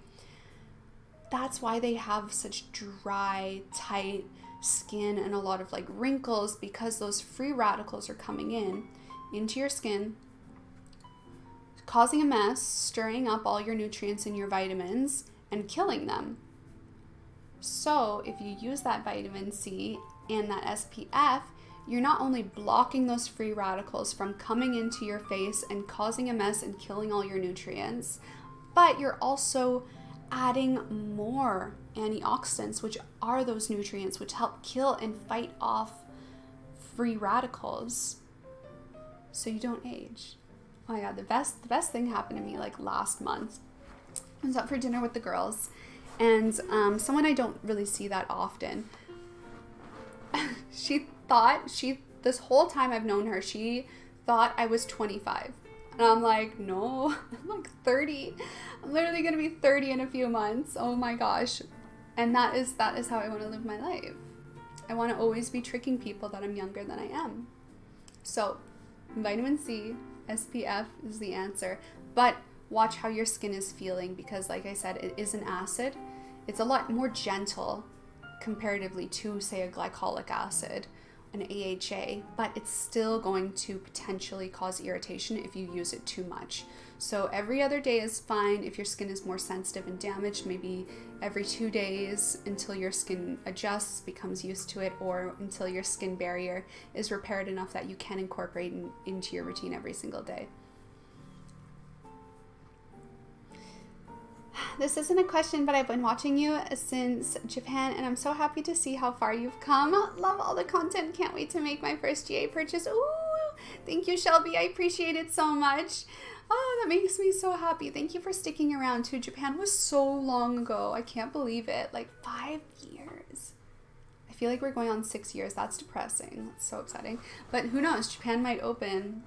that's why they have such dry, tight skin and a lot of like wrinkles, because those free radicals are coming into your skin, causing a mess, stirring up all your nutrients and your vitamins and killing them. So if you use that vitamin C and that SPF, you're not only blocking those free radicals from coming into your face and causing a mess and killing all your nutrients, but you're also adding more antioxidants, which are those nutrients which help kill and fight off free radicals so you don't age. Oh my god, the best thing happened to me like last month. I was out for dinner with the girls, and someone I don't really see that often, this whole time I've known her, she thought I was 25. And I'm like, no, I'm like 30. I'm literally going to be 30 in a few months. Oh my gosh. And that is how I want to live my life. I want to always be tricking people that I'm younger than I am. So vitamin C, SPF is the answer. But watch how your skin is feeling, because like I said, it is an acid. It's a lot more gentle comparatively to, say, a glycolic acid, an AHA, but it's still going to potentially cause irritation if you use it too much. So every other day is fine. If your skin is more sensitive and damaged, maybe every 2 days until your skin adjusts, becomes used to it, or until your skin barrier is repaired enough that you can incorporate into your routine every single day. This isn't a question, but I've been watching you since Japan, and I'm so happy to see how far you've come. Love all the content. Can't wait to make my first GA purchase. Ooh, thank you, Shelby. I appreciate it so much. Oh, that makes me so happy. Thank you for sticking around too. Japan was so long ago. I can't believe it. Like 5 years. I feel like we're going on 6 years. That's depressing. That's so upsetting. But who knows? Japan might open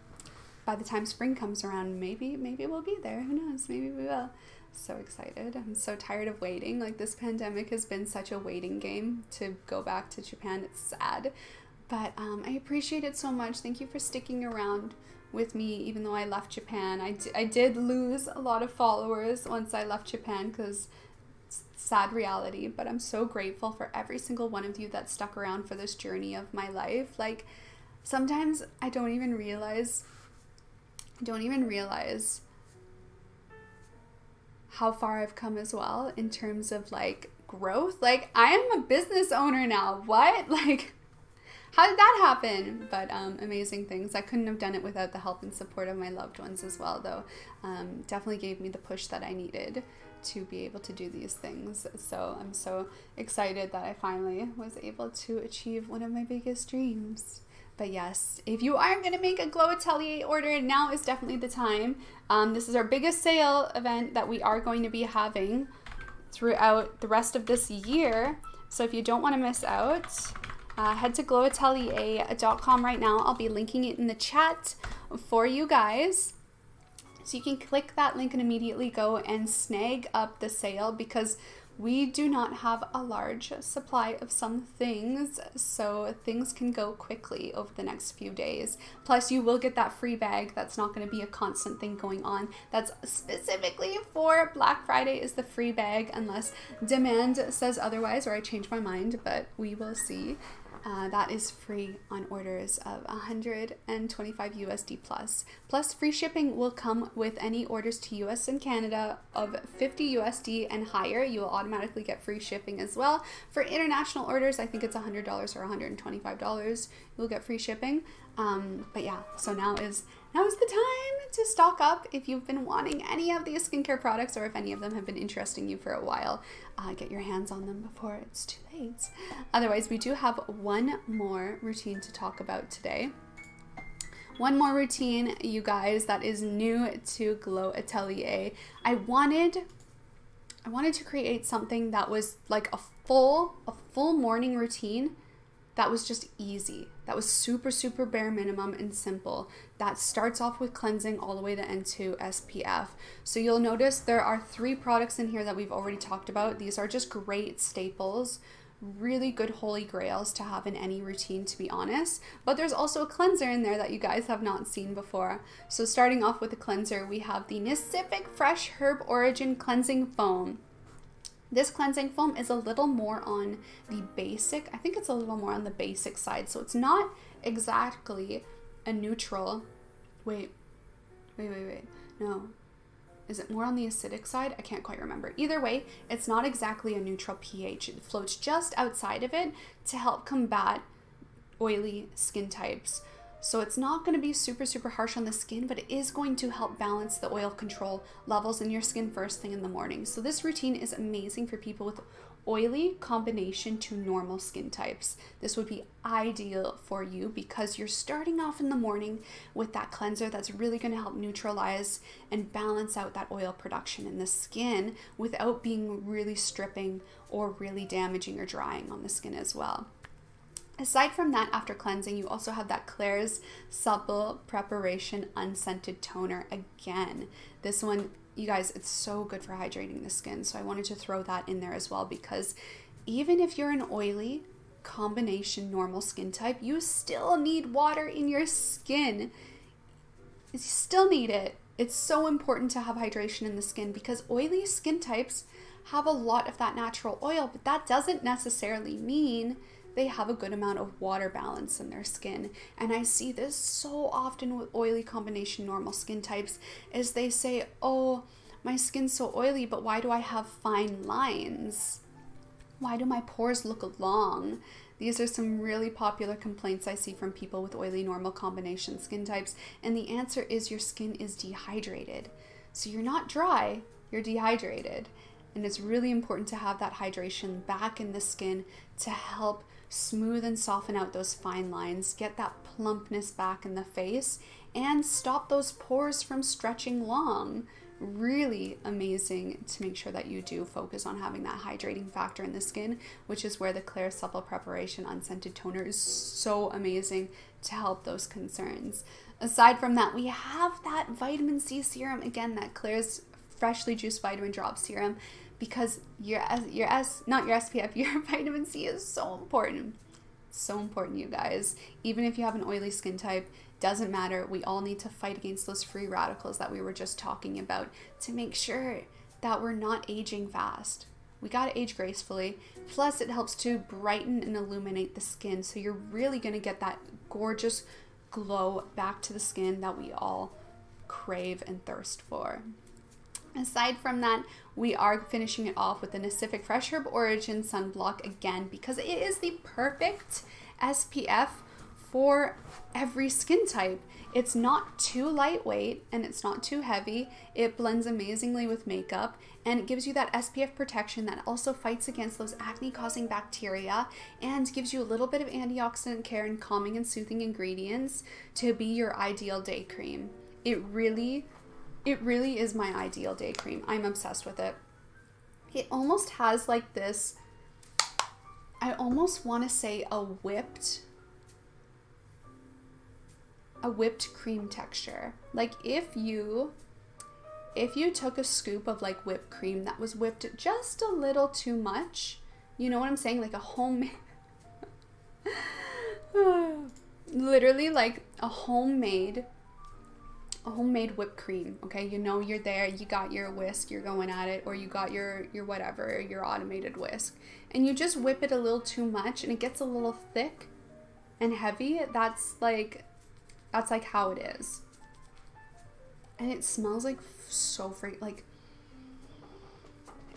by the time spring comes around. Maybe we'll be there. Who knows? Maybe we will. So excited. I'm so tired of waiting. Like, this pandemic has been such a waiting game to go back to Japan. It's sad, but I appreciate it so much. Thank you for sticking around with me even though I left Japan. I did lose a lot of followers once I left Japan, because it's sad reality, but I'm so grateful for every single one of you that stuck around for this journey of my life. Like, sometimes I don't even realize how far I've come as well, in terms of like growth. Like, I am a business owner now. What? Like, how did that happen? But amazing things. I couldn't have done it without the help and support of my loved ones as well, though. Definitely gave me the push that I needed to be able to do these things. So I'm so excited that I finally was able to achieve one of my biggest dreams. But yes, if you are going to make a Glow Atelier order, now is definitely the time. This is our biggest sale event that we are going to be having throughout the rest of this year. So if you don't want to miss out, head to glowatelier.com right now. I'll be linking it in the chat for you guys. So you can click that link and immediately go and snag up the sale, because we do not have a large supply of some things, so things can go quickly over the next few days. Plus, you will get that free bag. That's not going to be a constant thing going on. That's specifically for Black Friday, is the free bag, unless demand says otherwise or I change my mind, but we will see. That is free on orders of $125 USD plus. Plus, free shipping will come with any orders to US and Canada of $50 USD and higher. You will automatically get free shipping as well. For international orders, I think it's $100 or $125. You'll get free shipping. But yeah, so now is the time to stock up if you've been wanting any of these skincare products, or if any of them have been interesting you for a while. Get your hands on them before it's too late. Otherwise, we do have one more routine to talk about today. One more routine, you guys, that is new to Glow Atelier. I wanted to create something that was like a full morning routine that was just easy. That was super, super bare minimum and simple. That starts off with cleansing all the way to end to SPF. So you'll notice there are 3 products in here that we've already talked about. These are just great staples, really good holy grails to have in any routine, to be honest. But there's also a cleanser in there that you guys have not seen before. So starting off with the cleanser, we have the Pacific Fresh Herb Origin Cleansing Foam. This cleansing foam is a little more on the basic. I think it's a little more on the basic side. So it's not exactly a neutral. Wait. No. Is it more on the acidic side? I can't quite remember. Either way, it's not exactly a neutral pH. It floats just outside of it to help combat oily skin types. So it's not going to be super, super harsh on the skin, but it is going to help balance the oil control levels in your skin first thing in the morning. So this routine is amazing for people with oily combination to normal skin types. This would be ideal for you because you're starting off in the morning with that cleanser that's really going to help neutralize and balance out that oil production in the skin without being really stripping or really damaging or drying on the skin as well. Aside from that, after cleansing, you also have that Klairs Supple Preparation Unscented Toner. Again, this one, you guys, it's so good for hydrating the skin. So I wanted to throw that in there as well, because even if you're an oily combination normal skin type, you still need water in your skin. You still need it. It's so important to have hydration in the skin because oily skin types have a lot of that natural oil, but that doesn't necessarily mean they have a good amount of water balance in their skin. And I see this so often with oily combination normal skin types, is they say, oh, my skin's so oily, but why do I have fine lines? Why do my pores look long? These are some really popular complaints I see from people with oily normal combination skin types. And the answer is your skin is dehydrated. So you're not dry, you're dehydrated. And it's really important to have that hydration back in the skin to help smooth and soften out those fine lines, get that plumpness back in the face, and stop those pores from stretching long. Really amazing to make sure that you do focus on having that hydrating factor in the skin, which is where the Klairs Supple Preparation Unscented Toner is so amazing to help those concerns. Aside from that, we have that vitamin C serum, again, that Klairs Freshly Juiced Vitamin Drop Serum, because your SPF, your vitamin C is so important. So important, you guys. Even if you have an oily skin type, doesn't matter. We all need to fight against those free radicals that we were just talking about to make sure that we're not aging fast. We gotta age gracefully. Plus, it helps to brighten and illuminate the skin, so you're really gonna get that gorgeous glow back to the skin that we all crave and thirst for. Aside from that, we are finishing it off with the Pacific Fresh Herb Origin Sunblock again, because it is the perfect SPF for every skin type. It's not too lightweight and it's not too heavy. It blends amazingly with makeup, and it gives you that SPF protection that also fights against those acne-causing bacteria and gives you a little bit of antioxidant care and calming and soothing ingredients to be your ideal day cream. It really is my ideal day cream. I'm obsessed with it. It almost has like this, I almost want to say a whipped cream texture. Like if you took a scoop of like whipped cream that was whipped just a little too much, you know what I'm saying? Like a homemade, literally like a homemade whipped cream. Okay, you know, you're there, you got your whisk, you're going at it, or you got your whatever, your automated whisk, and you just whip it a little too much and it gets a little thick and heavy. That's like how it is. And it smells like so like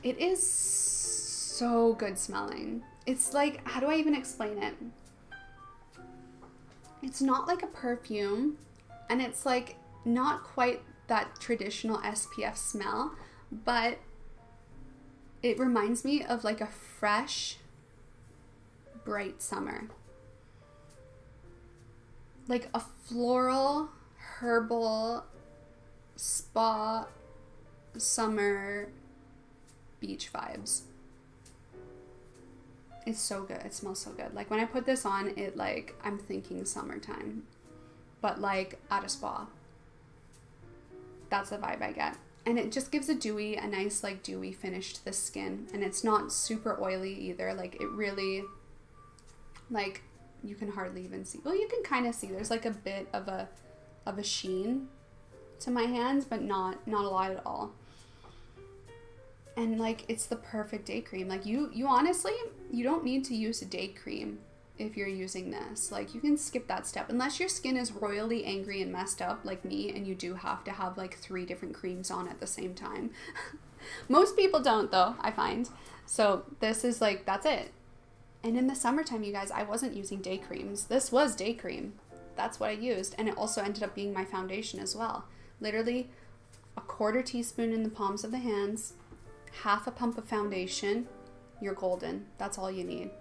it is so good smelling. It's like, how do I even explain it? It's not like a perfume, and it's like not quite that traditional SPF smell, but it reminds me of like a fresh, bright summer. Like a floral, herbal, spa, summer, beach vibes. It's so good. It smells so good. Like when I put this on, it like, I'm thinking summertime, but like at a spa. That's the vibe I get. And it just gives a nice like dewy finish to the skin. And it's not super oily either. Like it really, like, you can hardly even see. Well, you can kind of see. There's like a bit of a sheen to my hands, but not a lot at all. And like, it's the perfect day cream. Like you honestly, you don't need to use a day cream if you're using this. Like you can skip that step unless your skin is royally angry and messed up like me, and you do have to have like 3 different creams on at the same time. Most people don't though, I find. So this is like, that's it. And in the summertime, you guys, I wasn't using day creams. This was day cream. That's what I used. And it also ended up being my foundation as well. Literally a 1/4 teaspoon in the palms of the hands, half a pump of foundation, you're golden. That's all you need.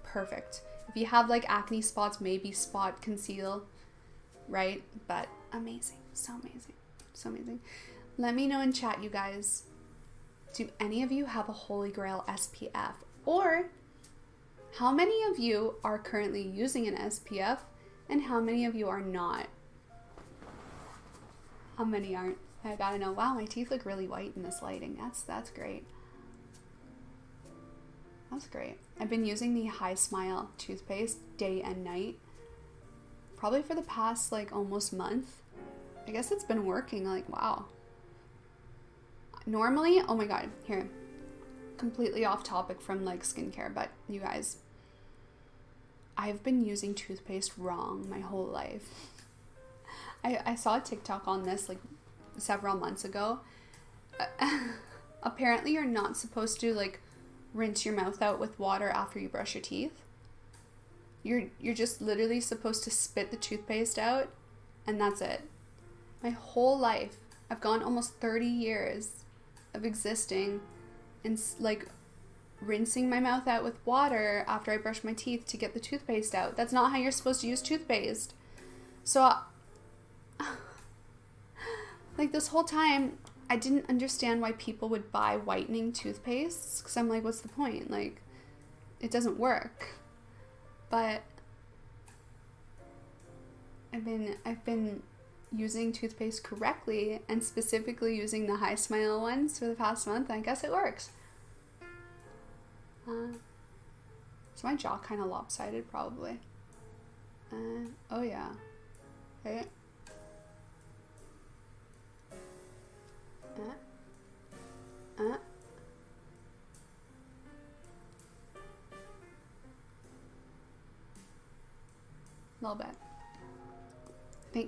Perfect. If you have like acne spots, maybe spot conceal, right? But amazing. So amazing. So amazing. Let me know in chat, you guys. Do any of you have a Holy Grail SPF? Or how many of you are currently using an SPF and how many of you are not? How many aren't? I gotta know. Wow, my teeth look really white in this lighting. That's great. That's great. I've been using the High Smile toothpaste day and night, probably for the past like almost month. I guess it's been working. Like, wow. Normally, oh my god, here, completely off topic from like skincare, but you guys, I've been using toothpaste wrong my whole life. I saw a TikTok on this like several months ago. Apparently you're not supposed to like rinse your mouth out with water after you brush your teeth. You're just literally supposed to spit the toothpaste out, and that's it. My whole life, I've gone almost 30 years of existing and like rinsing my mouth out with water after I brush my teeth to get the toothpaste out. That's not how you're supposed to use toothpaste. So like this whole time, I didn't understand why people would buy whitening toothpastes, because I'm like, what's the point? Like, it doesn't work. But I've been using toothpaste correctly, and specifically using the High Smile ones for the past month. I guess it works. Is my jaw kind of lopsided? Probably. Oh yeah. Okay. A little bit. I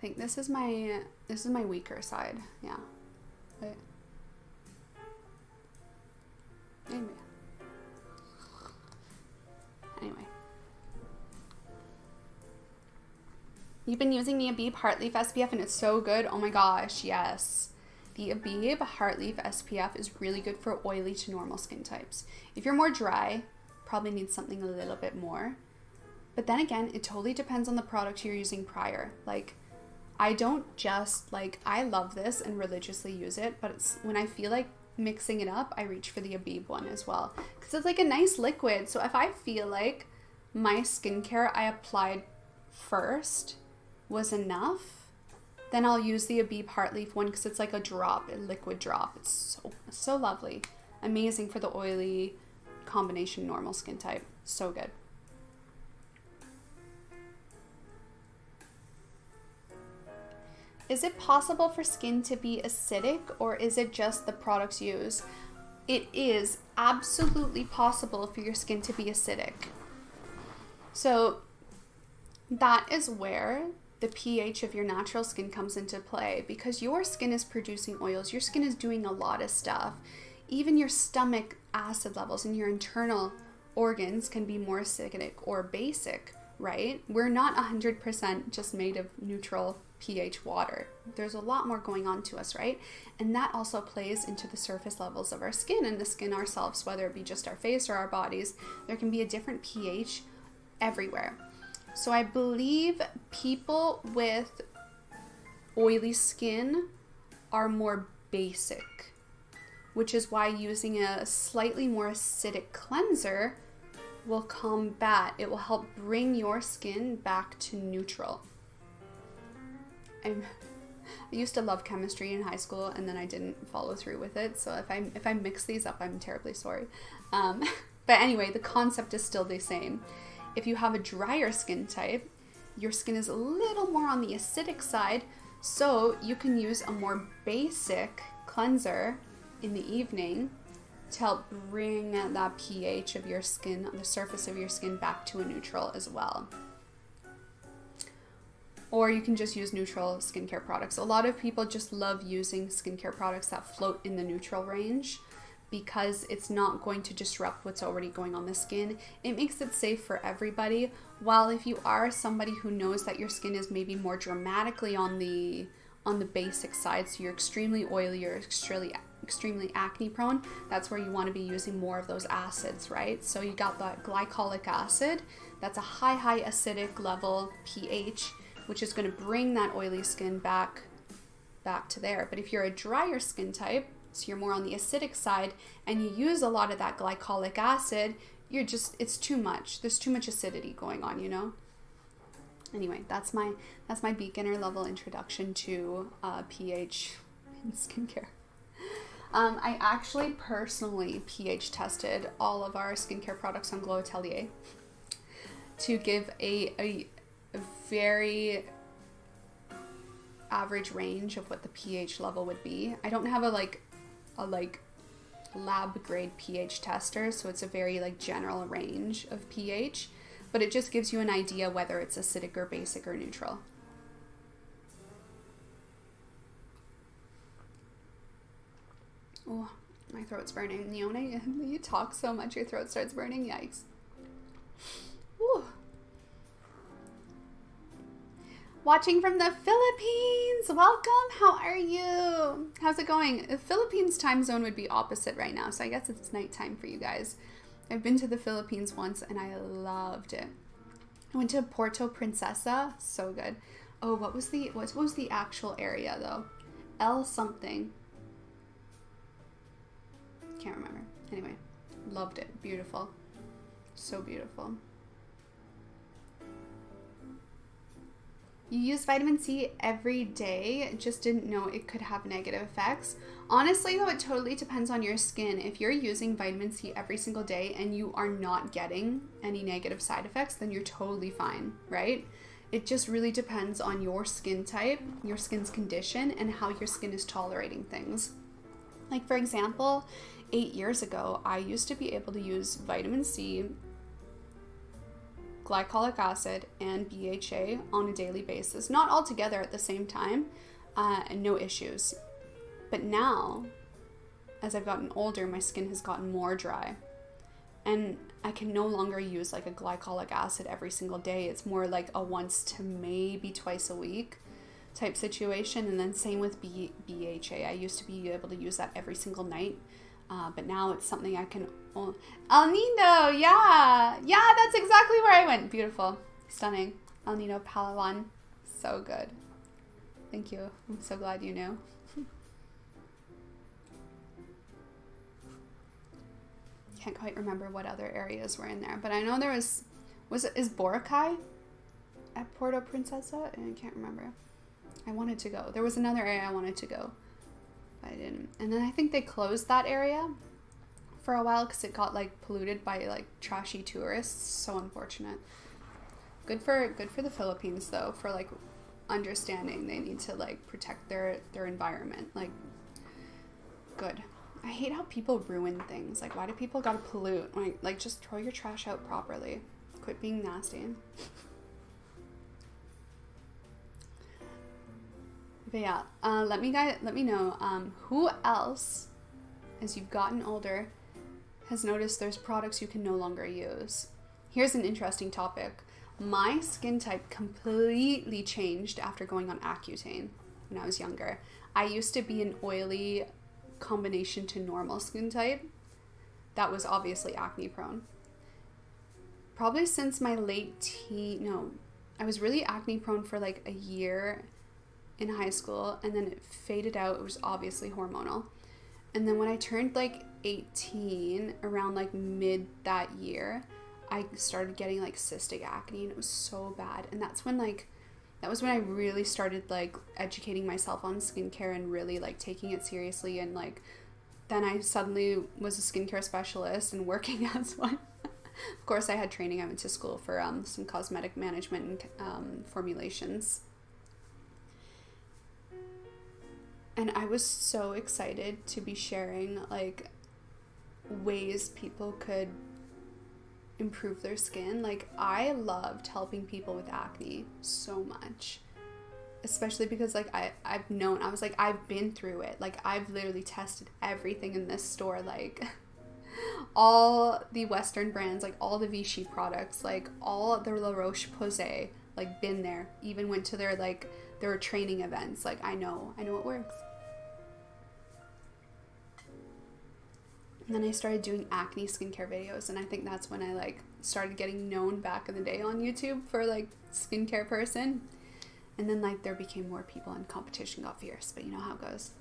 think this is my weaker side. Yeah. Wait. Anyway. You've been using the 𝐕𝐈𝐃 Heartleaf SPF and it's so good. Oh my gosh, yes. The 𝐕𝐈𝐃 Heartleaf SPF is really good for oily to normal skin types. If you're more dry, probably need something a little bit more. But then again, it totally depends on the product you're using prior. Like, I don't just, like, I love this and religiously use it, but it's when I feel like mixing it up, I reach for the 𝐕𝐈𝐃 one as well. Because it's like a nice liquid. So if I feel like my skincare I applied first was enough, then I'll use the 𝐕𝐃 Heartleaf one because it's like a drop, a liquid drop. It's so lovely. Amazing for the oily combination normal skin type. So good. Is it possible for skin to be acidic, or is it just the products used? It is absolutely possible for your skin to be acidic. So that is where the pH of your natural skin comes into play, because your skin is producing oils. Your skin is doing a lot of stuff. Even your stomach acid levels in your internal organs can be more acidic or basic, right? We're not 100% just made of neutral pH water. There's a lot more going on to us, right? And that also plays into the surface levels of our skin and the skin ourselves, whether it be just our face or our bodies. There can be a different pH everywhere. So I believe people with oily skin are more basic, which is why using a slightly more acidic cleanser will combat, it will help bring your skin back to neutral. I used to love chemistry in high school, and then I didn't follow through with it. So if I mix these up, I'm terribly sorry. But anyway, the concept is still the same. If you have a drier skin type, your skin is a little more on the acidic side, so you can use a more basic cleanser in the evening to help bring that pH of your skin, the surface of your skin, back to a neutral as well. Or you can just use neutral skincare products. A lot of people just love using skincare products that float in the neutral range because it's not going to disrupt what's already going on the skin. It makes it safe for everybody. While if you are somebody who knows that your skin is maybe more dramatically on the basic side, so you're extremely oily, you're extremely acne prone, that's where you want to be using more of those acids, right? So you got that glycolic acid, that's a high acidic level pH, which is going to bring that oily skin back to there. But if you're a drier skin type, so you're more on the acidic side, and you use a lot of that glycolic acid, it's too much. There's too much acidity going on, you know? Anyway, that's my beginner level introduction to pH in skincare. I actually personally pH tested all of our skincare products on 𝐔𝐻𝐽𝑒 to give a very average range of what the pH level would be. I don't have a lab grade pH tester, so it's a very general range of pH, but it just gives you an idea whether it's acidic or basic or neutral. Oh, my throat's burning. Leone, you talk so much your throat starts burning. Yikes. Ooh. Watching from the Philippines. Welcome. How are you? How's it going? The Philippines time zone would be opposite right now, so I guess it's nighttime for you guys. I've been to the Philippines once and I loved it. I went to Puerto Princesa. So good. Oh, what was the actual area though? L something. Can't remember. Anyway, loved it. Beautiful. So beautiful. You use vitamin C every day, just didn't know it could have negative effects. Honestly though, it totally depends on your skin. If you're using vitamin C every single day and you are not getting any negative side effects, then you're totally fine, right? It just really depends on your skin type, your skin's condition, and how your skin is tolerating things. Like for example, 8 years ago, I used to be able to use vitamin C, glycolic acid, and BHA on a daily basis. Not all together at the same time, and no issues. But now, as I've gotten older, my skin has gotten more dry. And I can no longer use like a glycolic acid every single day. It's more like a once to maybe twice a week type situation. And then same with BHA. I used to be able to use that every single night. But now it's something I can... El Nino, yeah! Yeah, that's exactly where I went. Beautiful. Stunning. El Nino Palawan. So good. Thank you. I'm so glad you knew. Can't quite remember what other areas were in there. But I know there is Boracay at Puerto Princesa? I can't remember. I wanted to go. There was another area I wanted to go. I didn't. And then I think they closed that area for a while because it got like polluted by like trashy tourists. So unfortunate. Good for the Philippines though, for like understanding they need to like protect their environment. Like, good. I hate how people ruin things. Like, why do people gotta pollute? Like just throw your trash out properly. Quit being nasty. But yeah, let me know who else, as you've gotten older, has noticed there's products you can no longer use. Here's an interesting topic. My skin type completely changed after going on Accutane when I was younger. I used to be an oily combination to normal skin type. That was obviously acne prone. Probably since my I was really acne prone for like a year in high school, and then it faded out. It was obviously hormonal. And then when I turned like 18, around like mid that year, I started getting like cystic acne, and it was so bad. And that was when I really started like educating myself on skincare and really like taking it seriously. And like then I suddenly was a skincare specialist and working as one. Of course, I had training. I went to school for some cosmetic management and formulations. And I was so excited to be sharing like ways people could improve their skin. Like, I loved helping people with acne so much, especially because like I've been through it. Like, I've literally tested everything in this store, like all the Western brands, like all the Vichy products, like all the La Roche-Posay, like been there, even went to their training events. Like, I know it works. And then I started doing acne skincare videos, and I think that's when I like started getting known back in the day on YouTube for like skincare person. And then like there became more people and competition got fierce, but you know how it goes.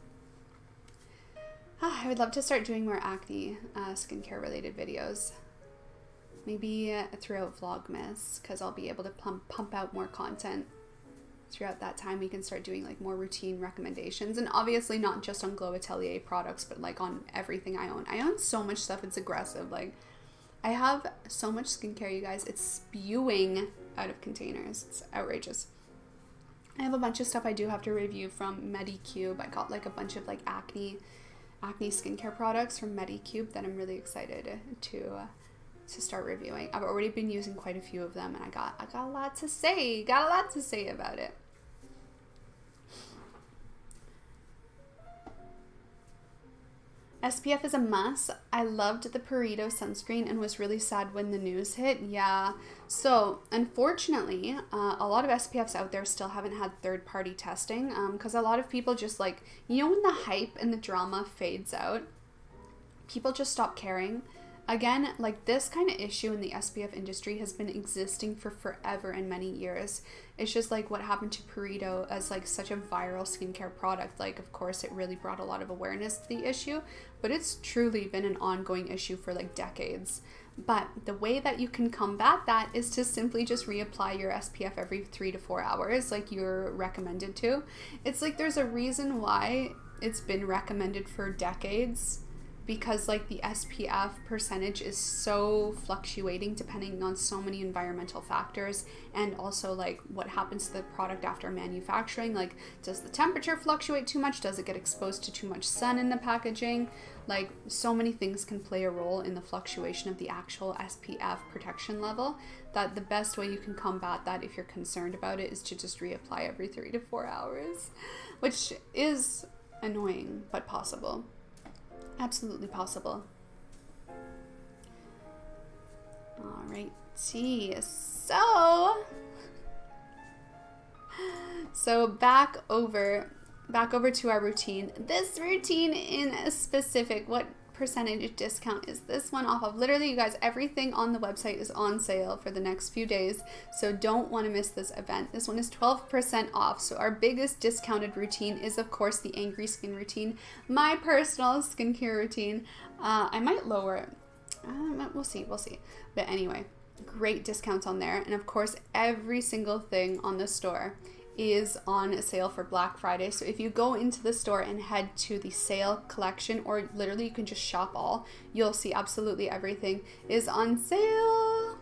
I would love to start doing more acne skincare related videos. Maybe throughout Vlogmas, because I'll be able to pump out more content. Throughout that time, we can start doing like more routine recommendations, and obviously not just on Glow Atelier products, but like on everything I own. I own so much stuff, it's aggressive. Like, I have so much skincare, you guys. It's spewing out of containers. It's outrageous. I have a bunch of stuff I do have to review from Medicube. I got like a bunch of like acne skincare products from Medicube that I'm really excited to start reviewing. I've already been using quite a few of them, and I got a lot to say. Got a lot to say about it. SPF is a must. I loved the Pareto sunscreen and was really sad when the news hit. Yeah. So unfortunately, a lot of SPFs out there still haven't had third-party testing because a lot of people just like, you know, when the hype and the drama fades out, people just stop caring. Again, like, this kind of issue in the SPF industry has been existing for forever and many years. It's just like what happened to Pareto as like such a viral skincare product. Like, of course, it really brought a lot of awareness to the issue, but it's truly been an ongoing issue for like decades. But the way that you can combat that is to simply just reapply your SPF every 3 to 4 hours, like you're recommended to. It's like there's a reason why it's been recommended for decades, because like the SPF percentage is so fluctuating depending on so many environmental factors, and also like what happens to the product after manufacturing. Like, does the temperature fluctuate too much? Does it get exposed to too much sun in the packaging? Like, so many things can play a role in the fluctuation of the actual SPF protection level, that the best way you can combat that if you're concerned about it is to just reapply every 3 to 4 hours, which is Annoying, but possible. Absolutely possible. All right, so back over to our routine. This routine in specific, what percentage discount is this one off of? Literally, you guys, everything on the website is on sale for the next few days, so don't want to miss this event. This one is 12% off. So our biggest discounted routine is, of course, the Angry Skin routine, my personal skincare routine. I might lower it. We'll see. But anyway, great discounts on there. And of course, every single thing on the store is on sale for Black Friday. So if you go into the store and head to the sale collection, or literally you can just shop all, you'll see absolutely everything is on sale.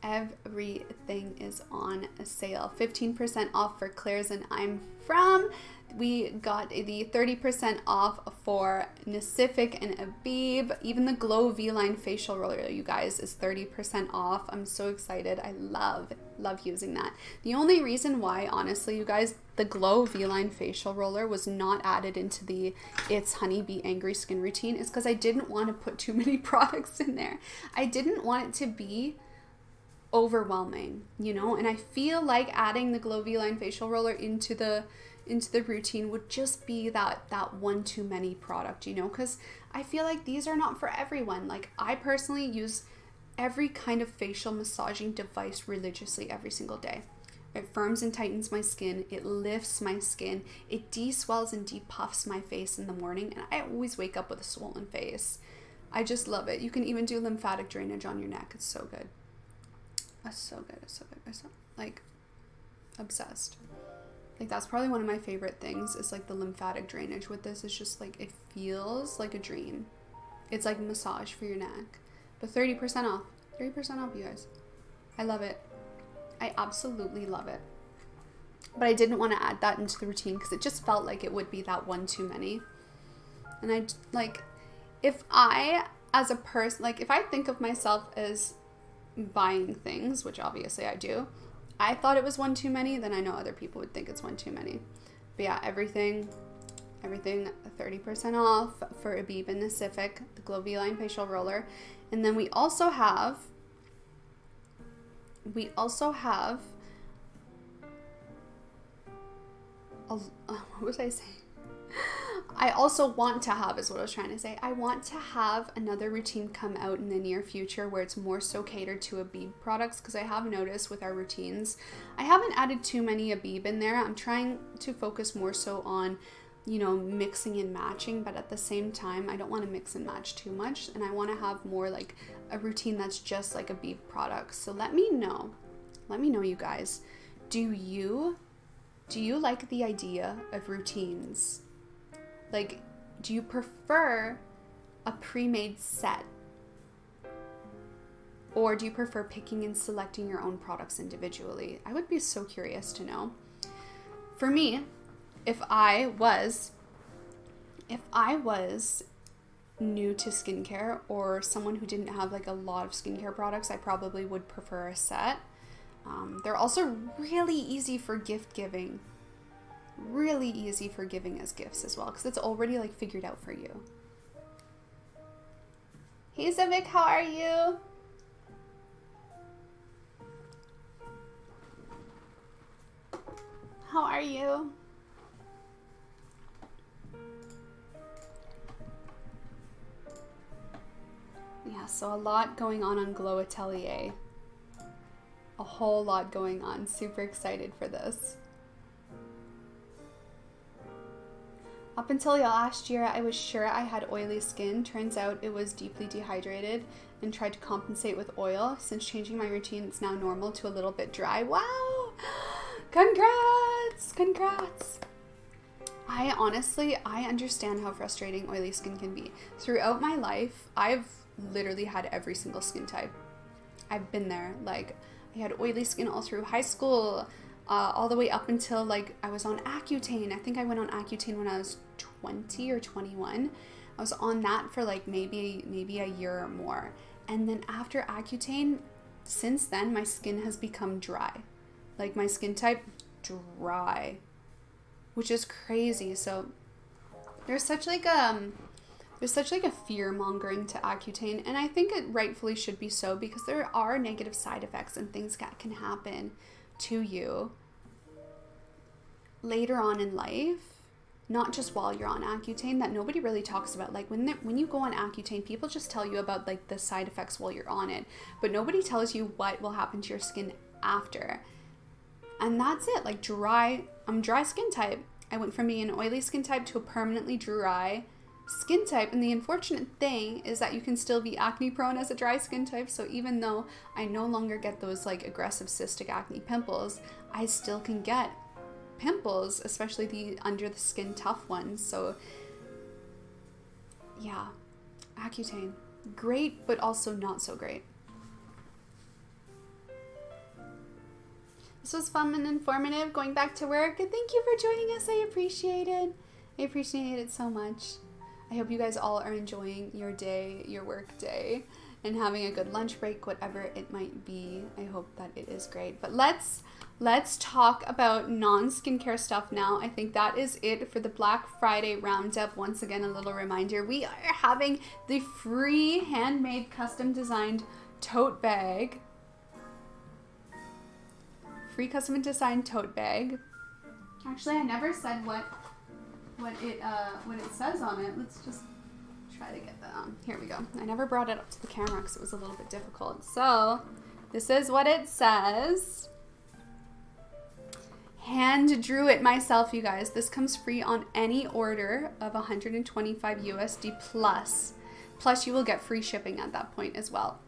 Everything is on sale. 15% off for Claire's and I'm From. We got the 30% off for Nacific and 𝐕𝐈𝐃. Even the Glow V-Line facial roller, you guys, is 30% off. I'm so excited. I love using that. The only reason why, honestly, you guys, the Glow V-Line facial roller was not added into the It's HoneyBii Angry Skin routine is because I didn't want to put too many products in there. I didn't want it to be overwhelming, you know, and I feel like adding the Glow V-Line facial roller into the routine would just be that one too many product, you know, because I feel like these are not for everyone. Like, I personally use every kind of facial massaging device religiously every single day. It firms and tightens my skin, it lifts my skin, it de-swells and depuffs my face in the morning, and I always wake up with a swollen face. I just love it. You can even do lymphatic drainage on your neck. It's so good. It's so good. I'm so, like, obsessed. Like, that's probably one of my favorite things is like the lymphatic drainage with this. Is just like, it feels like a dream. It's like massage for your neck. But 30% off. 30% off, you guys. I love it. I absolutely love it. But I didn't want to add that into the routine because it just felt like it would be that one too many. And I, like, if I, as a person, like, if I think of myself as buying things, which obviously I do, I thought it was one too many, then I know other people would think it's one too many. But yeah, everything 30% off for 𝐕𝐈𝐃 and Nacific, the Glow V-Line facial roller. And then we also have what was I saying? I also want to have, is what I was trying to say. I want to have another routine come out in the near future where it's more so catered to 𝐕𝐈 products, because I have noticed with our routines, I haven't added too many 𝐕𝐈 in there. I'm trying to focus more so on, you know, mixing and matching, but at the same time, I don't want to mix and match too much, and I want to have more like a routine that's just like 𝐕𝐈 products. So let me know, you guys, do you like the idea of routines? Like, do you prefer a pre-made set? Or do you prefer picking and selecting your own products individually? I would be so curious to know. For me, if I was new to skincare or someone who didn't have like a lot of skincare products, I probably would prefer a set. They're also really easy for gift giving. Really easy for giving as gifts as well, because it's already like figured out for you. Hey Civic, how are you? How are you? Yeah, so a lot going on Glow Atelier. A whole lot going on. Super excited for this. Up until last year, I was sure I had oily skin. Turns out it was deeply dehydrated and tried to compensate with oil. Since changing my routine, it's now normal to a little bit dry. Wow! Congrats! Congrats! I understand how frustrating oily skin can be. Throughout my life, I've literally had every single skin type. I've been there. Like, I had oily skin all through high school, all the way up until like I was on Accutane. I think I went on Accutane when I was 20 or 21. I was on that for like maybe a year or more. And then after Accutane, since then, my skin has become dry. Like, my skin type, dry. which is crazy. So there's such like a fear mongering to Accutane, and I think it rightfully should be so, because there are negative side effects and things that can happen to you later on in life, not just while you're on Accutane, that nobody really talks about. Like when you go on Accutane, people just tell you about like the side effects while you're on it, but nobody tells you what will happen to your skin after. And that's it. Like I'm dry skin type. I went from being an oily skin type to a permanently dry skin type, and the unfortunate thing is that you can still be acne prone as a dry skin type. So even though I no longer get those like aggressive cystic acne pimples, I still can get pimples, especially the under the skin tough ones. So yeah, Accutane, great, but also not so great. This was fun and informative going back to work, and thank you for joining us. I appreciate it. I appreciate it so much. I hope you guys all are enjoying your day, your work day, and having a good lunch break, whatever it might be. I hope that it is great. But let's talk about non-skincare stuff now. I think that is it for the Black Friday roundup. Once again, a little reminder, we are having the free handmade custom designed tote bag. Free custom designed tote bag. Actually, I never said what it says on it. Let's just try to get that on. Here we go. I never brought it up to the camera because it was a little bit difficult. So this is what it says. Hand drew it myself, you guys. This comes free on any order of 125 USD plus. Plus you will get free shipping at that point as well,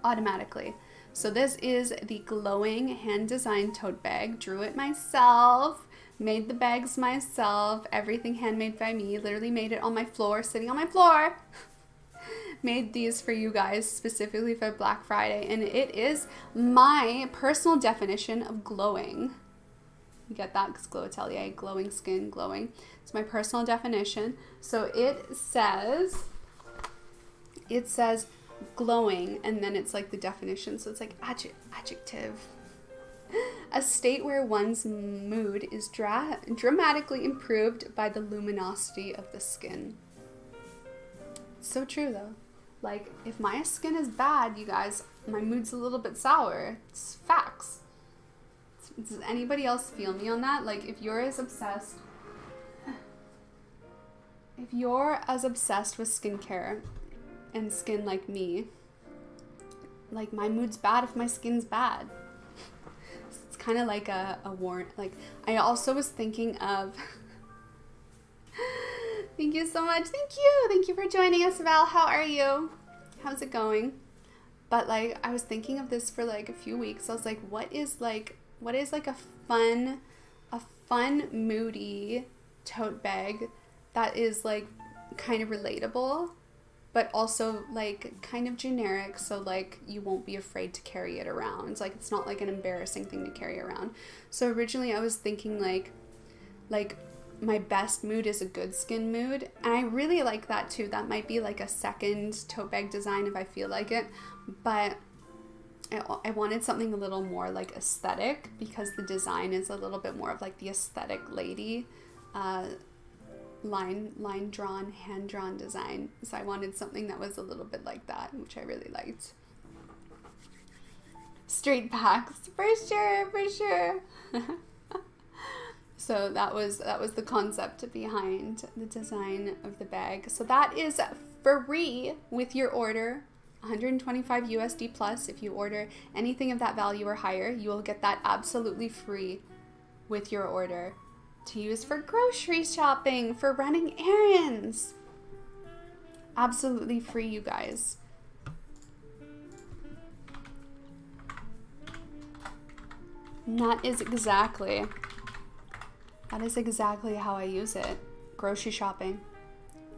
automatically. So this is the glowing hand designed tote bag. Drew it myself. Made the bags myself, everything handmade by me, literally made it on my floor, sitting on my floor. Made these for you guys specifically for Black Friday, and it is my personal definition of glowing. You get that? Because 𝐔𝐻𝐻𝐿 Atelier, glowing skin, glowing. It's my personal definition. So it says glowing, and then it's like the definition, so it's like adjective. A state where one's mood is dramatically improved by the luminosity of the skin. It's so true though. Like if my skin is bad, you guys, my mood's a little bit sour. It's facts. Does anybody else feel me on that? Like if you're as obsessed with skincare and skin like me, like my mood's bad if my skin's bad. Kind of like a warrant. Like I also was thinking of thank you so much. Thank you for joining us, Val. How are you? How's it going? But like I was thinking of this for like a few weeks. I was like, what is like a fun moody tote bag that is like kind of relatable, but also like kind of generic, so like you won't be afraid to carry it around. Like it's not like an embarrassing thing to carry around. So originally I was thinking like my best mood is a good skin mood, and I really like that too. That might be like a second tote bag design if I feel like it, but I wanted something a little more like aesthetic, because the design is a little bit more of like the aesthetic lady line drawn, hand drawn design. So I wanted something that was a little bit like that, which I really liked. Straight packs, for sure. So that was the concept behind the design of the bag. So that is free with your order, 125 USD plus. If you order anything of that value or higher, you will get that absolutely free with your order, to use for grocery shopping, for running errands. Absolutely free, you guys. And that is exactly how I use it. Grocery shopping.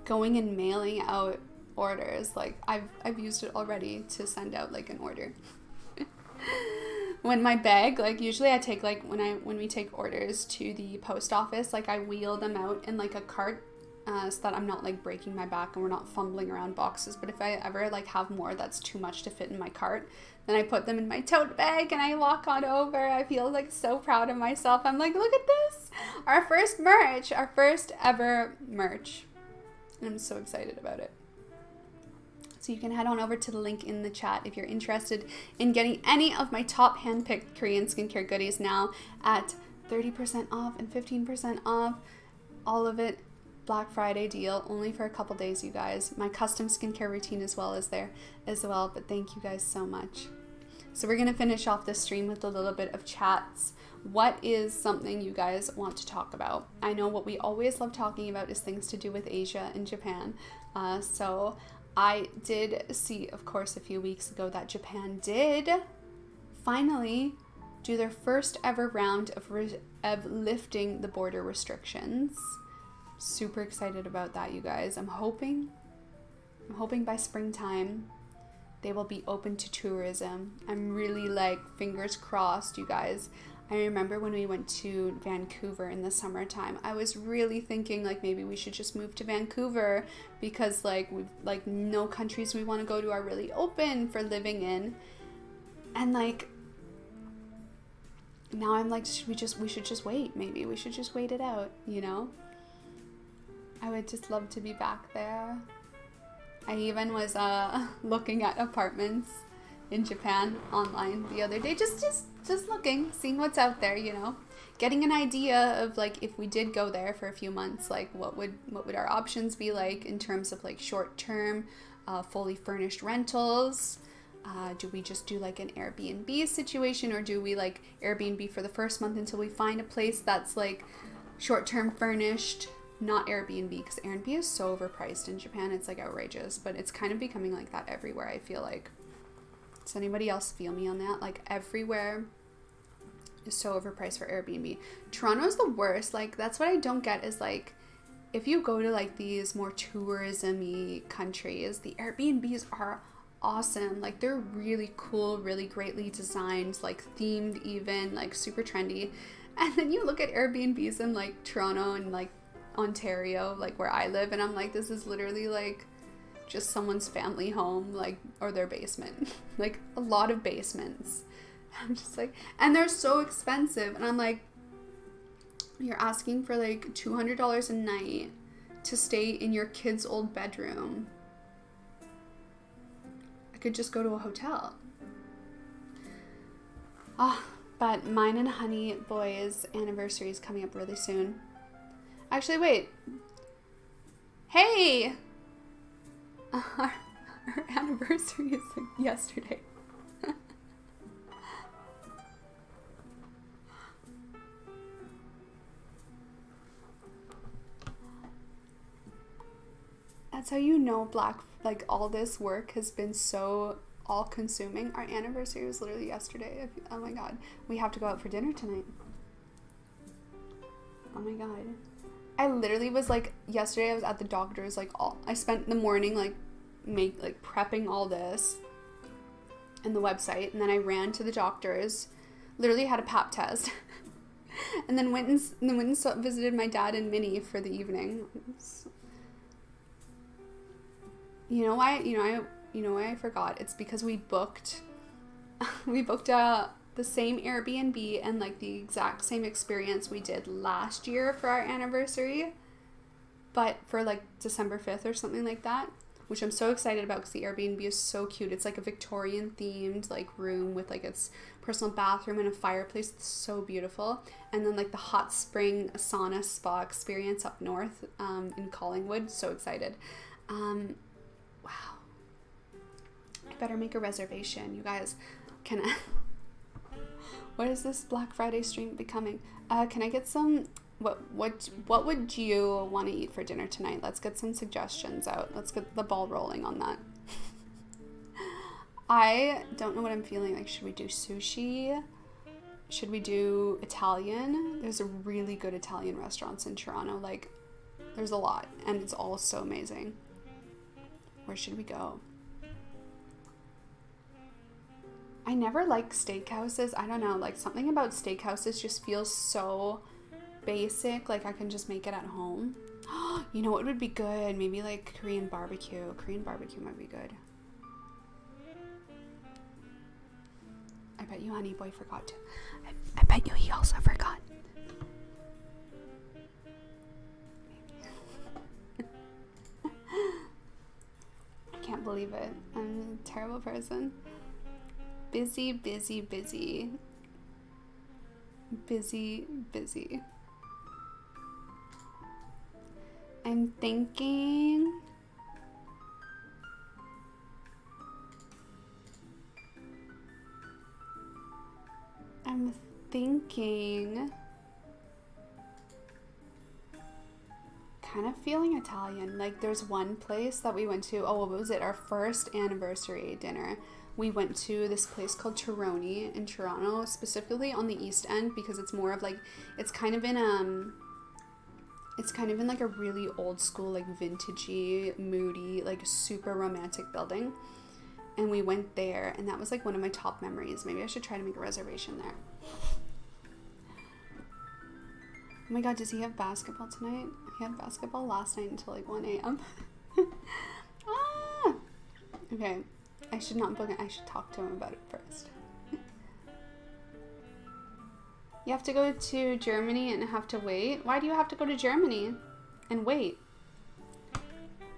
Going and mailing out orders. Like I've used it already to send out like an order. When my bag, like usually I take like when we take orders to the post office, like I wheel them out in like a cart, so that I'm not like breaking my back and we're not fumbling around boxes. But if I ever like have more that's too much to fit in my cart, Then I put them in my tote bag and I walk on over. I feel like so proud of myself. I'm like, look at this. Our first merch, our first ever merch. And I'm so excited about it. So you can head on over to the link in the chat if you're interested in getting any of my top handpicked Korean skincare goodies now at 30% off and 15% off. All of it Black Friday deal, only for a couple days, you guys. My custom skincare routine as well is there as well, but thank you guys so much. So we're going to finish off this stream with a little bit of chats. What is something you guys want to talk about? I know what we always love talking about is things to do with Asia and Japan. So I did see, of course, a few weeks ago that Japan did finally do their first ever round of lifting the border restrictions. Super excited about that, you guys. I'm hoping by springtime they will be open to tourism. I'm really like fingers crossed, you guys. I remember when we went to Vancouver in the summertime, I was really thinking like maybe we should just move to Vancouver because like no countries we want to go to are really open for living in. And like now I'm like, we should just wait. Maybe we should just wait it out, you know? I would just love to be back there. I even was looking at apartments in Japan online the other day, just looking, seeing what's out there, you know, getting an idea of like if we did go there for a few months, like what would our options be like in terms of like short-term, fully furnished rentals. Do we just do like an Airbnb situation, or do we like Airbnb for the first month until we find a place that's like short-term furnished, not Airbnb, because Airbnb is so overpriced in Japan. It's like outrageous, but it's kind of becoming like that everywhere, I feel like. Does anybody else feel me on that? Like everywhere is so overpriced for Airbnb. Toronto's the worst. Like that's what I don't get is like if you go to like these more tourism-y countries, the Airbnbs are awesome. Like they're really cool, really greatly designed, like themed even, like super trendy. And then you look at Airbnbs in like Toronto and like Ontario, like where I live, and I'm like, this is literally like just someone's family home, like, or their basement. Like a lot of basements. I'm just like, and they're so expensive, and I'm like, you're asking for like $200 a night to stay in your kid's old bedroom. I could just go to a hotel. But mine and Honey Boy's anniversary is coming up really soon. Actually, wait. Hey! Our anniversary is like yesterday. That's how you know like all this work has been so all-consuming. Our anniversary was literally yesterday. Oh my god. We have to go out for dinner tonight. Oh my god. I literally was like, yesterday I was at the doctor's, like I spent the morning like prepping all this and the website, and then I ran to the doctor's, literally had a pap test, and then went and visited my dad and Minnie for the evening. You know why I forgot? It's because we booked the same Airbnb and like the exact same experience we did last year for our anniversary, but for like December 5th or something like that, which I'm so excited about because the Airbnb is so cute. It's like a Victorian themed like room with like its personal bathroom and a fireplace. It's so beautiful. And then like the hot spring sauna spa experience up north in Collingwood. So excited. Wow. I better make a reservation, you guys. Can I... What is this Black Friday stream becoming? Can I get some, what would you want to eat for dinner tonight? Let's get some suggestions out. Let's get the ball rolling on that. I don't know what I'm feeling like. Should we do sushi? Should we do Italian? There's a really good Italian restaurants in Toronto. Like, there's a lot, and it's all so amazing. Where should we go? I never like steakhouses. I don't know, like something about steakhouses just feels so basic. Like I can just make it at home. You know what would be good? Maybe like Korean barbecue. Korean barbecue might be good. I bet you Honey Boy forgot to. I bet you he also forgot. I can't believe it. I'm a terrible person. Busy, busy, busy. Busy, busy. I'm thinking... kind of feeling Italian. Like there's one place that we went to, oh, what was it? Our first anniversary dinner. We went to this place called Tironi in Toronto, specifically on the East End, because it's more of like, it's kind of in like a really old school, like vintagey, moody, like super romantic building. And we went there, and that was like one of my top memories. Maybe I should try to make a reservation there. Oh my god, does he have basketball tonight? He had basketball last night until like 1 a.m. Ah! Okay, I should not book it. I should talk to him about it first. You have to go to Germany and have to wait? Why do you have to go to Germany and wait?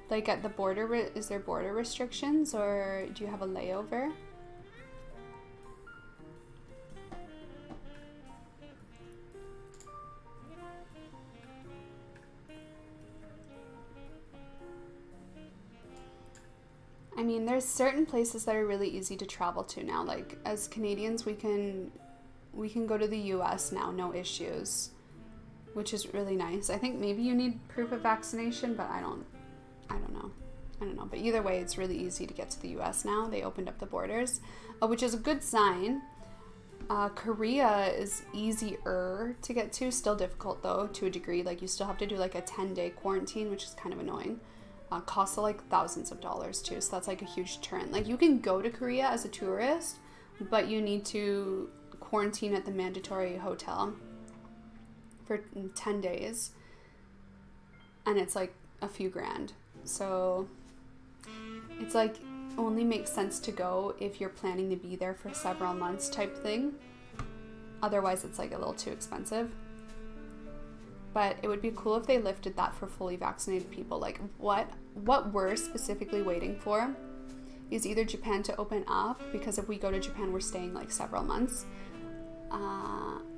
Like at the border, is there border restrictions, or do you have a layover? I mean, there's certain places that are really easy to travel to now. Like as Canadians, we can go to the US now, no issues, which is really nice. I think maybe you need proof of vaccination, but I don't know. But either way, it's really easy to get to the US now. They opened up the borders, which is a good sign. Korea is easier to get to, still difficult though, to a degree. Like you still have to do like a 10-day quarantine, which is kind of annoying. Costs like thousands of dollars too, so that's like a huge deterrent. Like you can go to Korea as a tourist, but you need to quarantine at the mandatory hotel for 10 days, and it's like a few grand. So it's like only makes sense to go if you're planning to be there for several months type thing. Otherwise it's like a little too expensive. But it would be cool if they lifted that for fully vaccinated people. Like what we're specifically waiting for is either Japan to open up, because if we go to Japan, we're staying like several months.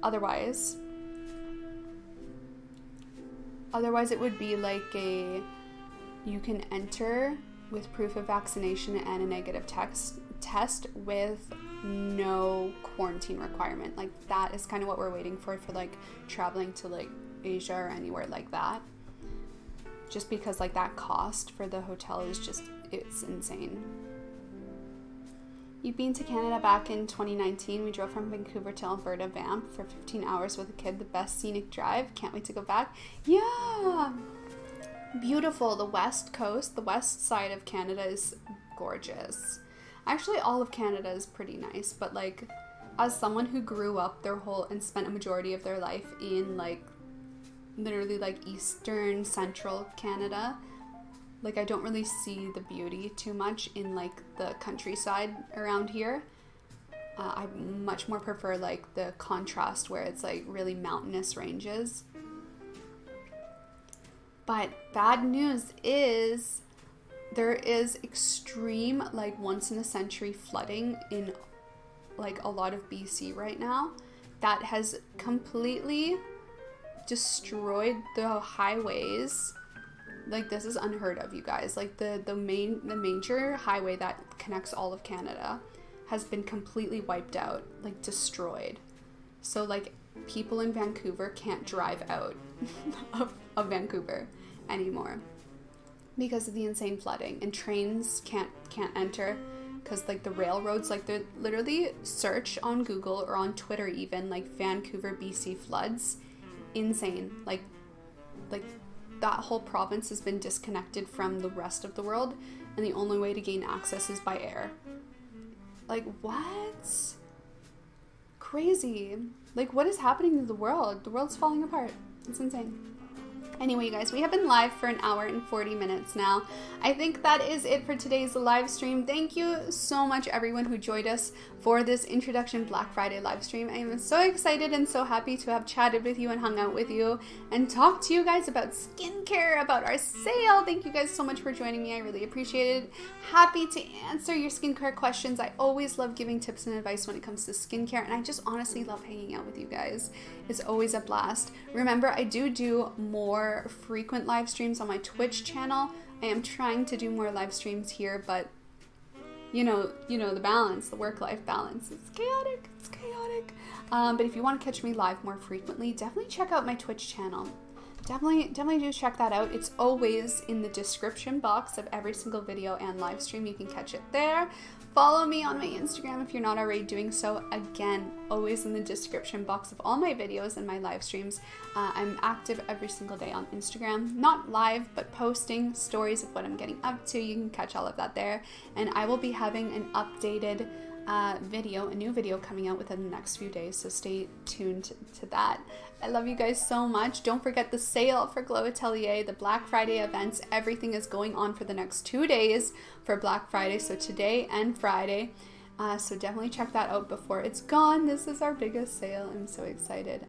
Otherwise it would be like you can enter with proof of vaccination and a negative test with no quarantine requirement. Like that is kind of what we're waiting for like traveling to like Asia or anywhere like that, just because like that cost for the hotel is just, it's insane. You've been to Canada back in 2019. We drove from Vancouver to Alberta Banff for 15 hours with a kid. The best scenic drive. Can't wait to go back. Yeah, beautiful. The west coast, the west side of Canada is gorgeous. Actually all of Canada is pretty nice, but like as someone who grew up their whole and spent a majority of their life in like literally like eastern central Canada, like I don't really see the beauty too much in like the countryside around here. I much more prefer like the contrast where it's like really mountainous ranges. But bad news is there is extreme like once in a century flooding in like a lot of BC right now that has completely destroyed the highways. Like this is unheard of, you guys. Like the major highway that connects all of Canada has been completely wiped out, like destroyed. So like people in Vancouver can't drive out of Vancouver anymore because of the insane flooding, and trains can't enter because like the railroads, like they literally search on Google or on Twitter even like Vancouver BC floods. Insane. Like that whole province has been disconnected from the rest of the world, and the only way to gain access is by air. Like what? Crazy. Like what is happening to the world? The world's falling apart. It's insane. Anyway, you guys, we have been live for 1 hour and 40 minutes now. I think that is it for today's live stream. Thank you so much, everyone who joined us for this introduction Black Friday live stream. I am so excited and so happy to have chatted with you and hung out with you and talked to you guys about skincare, about our sale. Thank you guys so much for joining me. I really appreciate it. Happy to answer your skincare questions. I always love giving tips and advice when it comes to skincare, and I just honestly love hanging out with you guys. It's always a blast. Remember, I do more frequent live streams on my Twitch channel. I am trying to do more live streams here, but you know the balance, the work-life balance. It's chaotic. It's chaotic. But if you want to catch me live more frequently, definitely check out my Twitch channel. Definitely do check that out. It's always in the description box of every single video and live stream. You can catch it there. Follow me on my Instagram if you're not already doing so. Again, always in the description box of all my videos and my live streams. I'm active every single day on Instagram. Not live, but posting stories of what I'm getting up to. You can catch all of that there. And I will be having an updated a new video coming out within the next few days, so stay tuned to that. I love you guys so much. Don't forget the sale for Glow Atelier, the Black Friday events. Everything is going on for the next 2 days for Black Friday, so today and Friday. So definitely check that out before it's gone. This is our biggest sale. I'm so excited.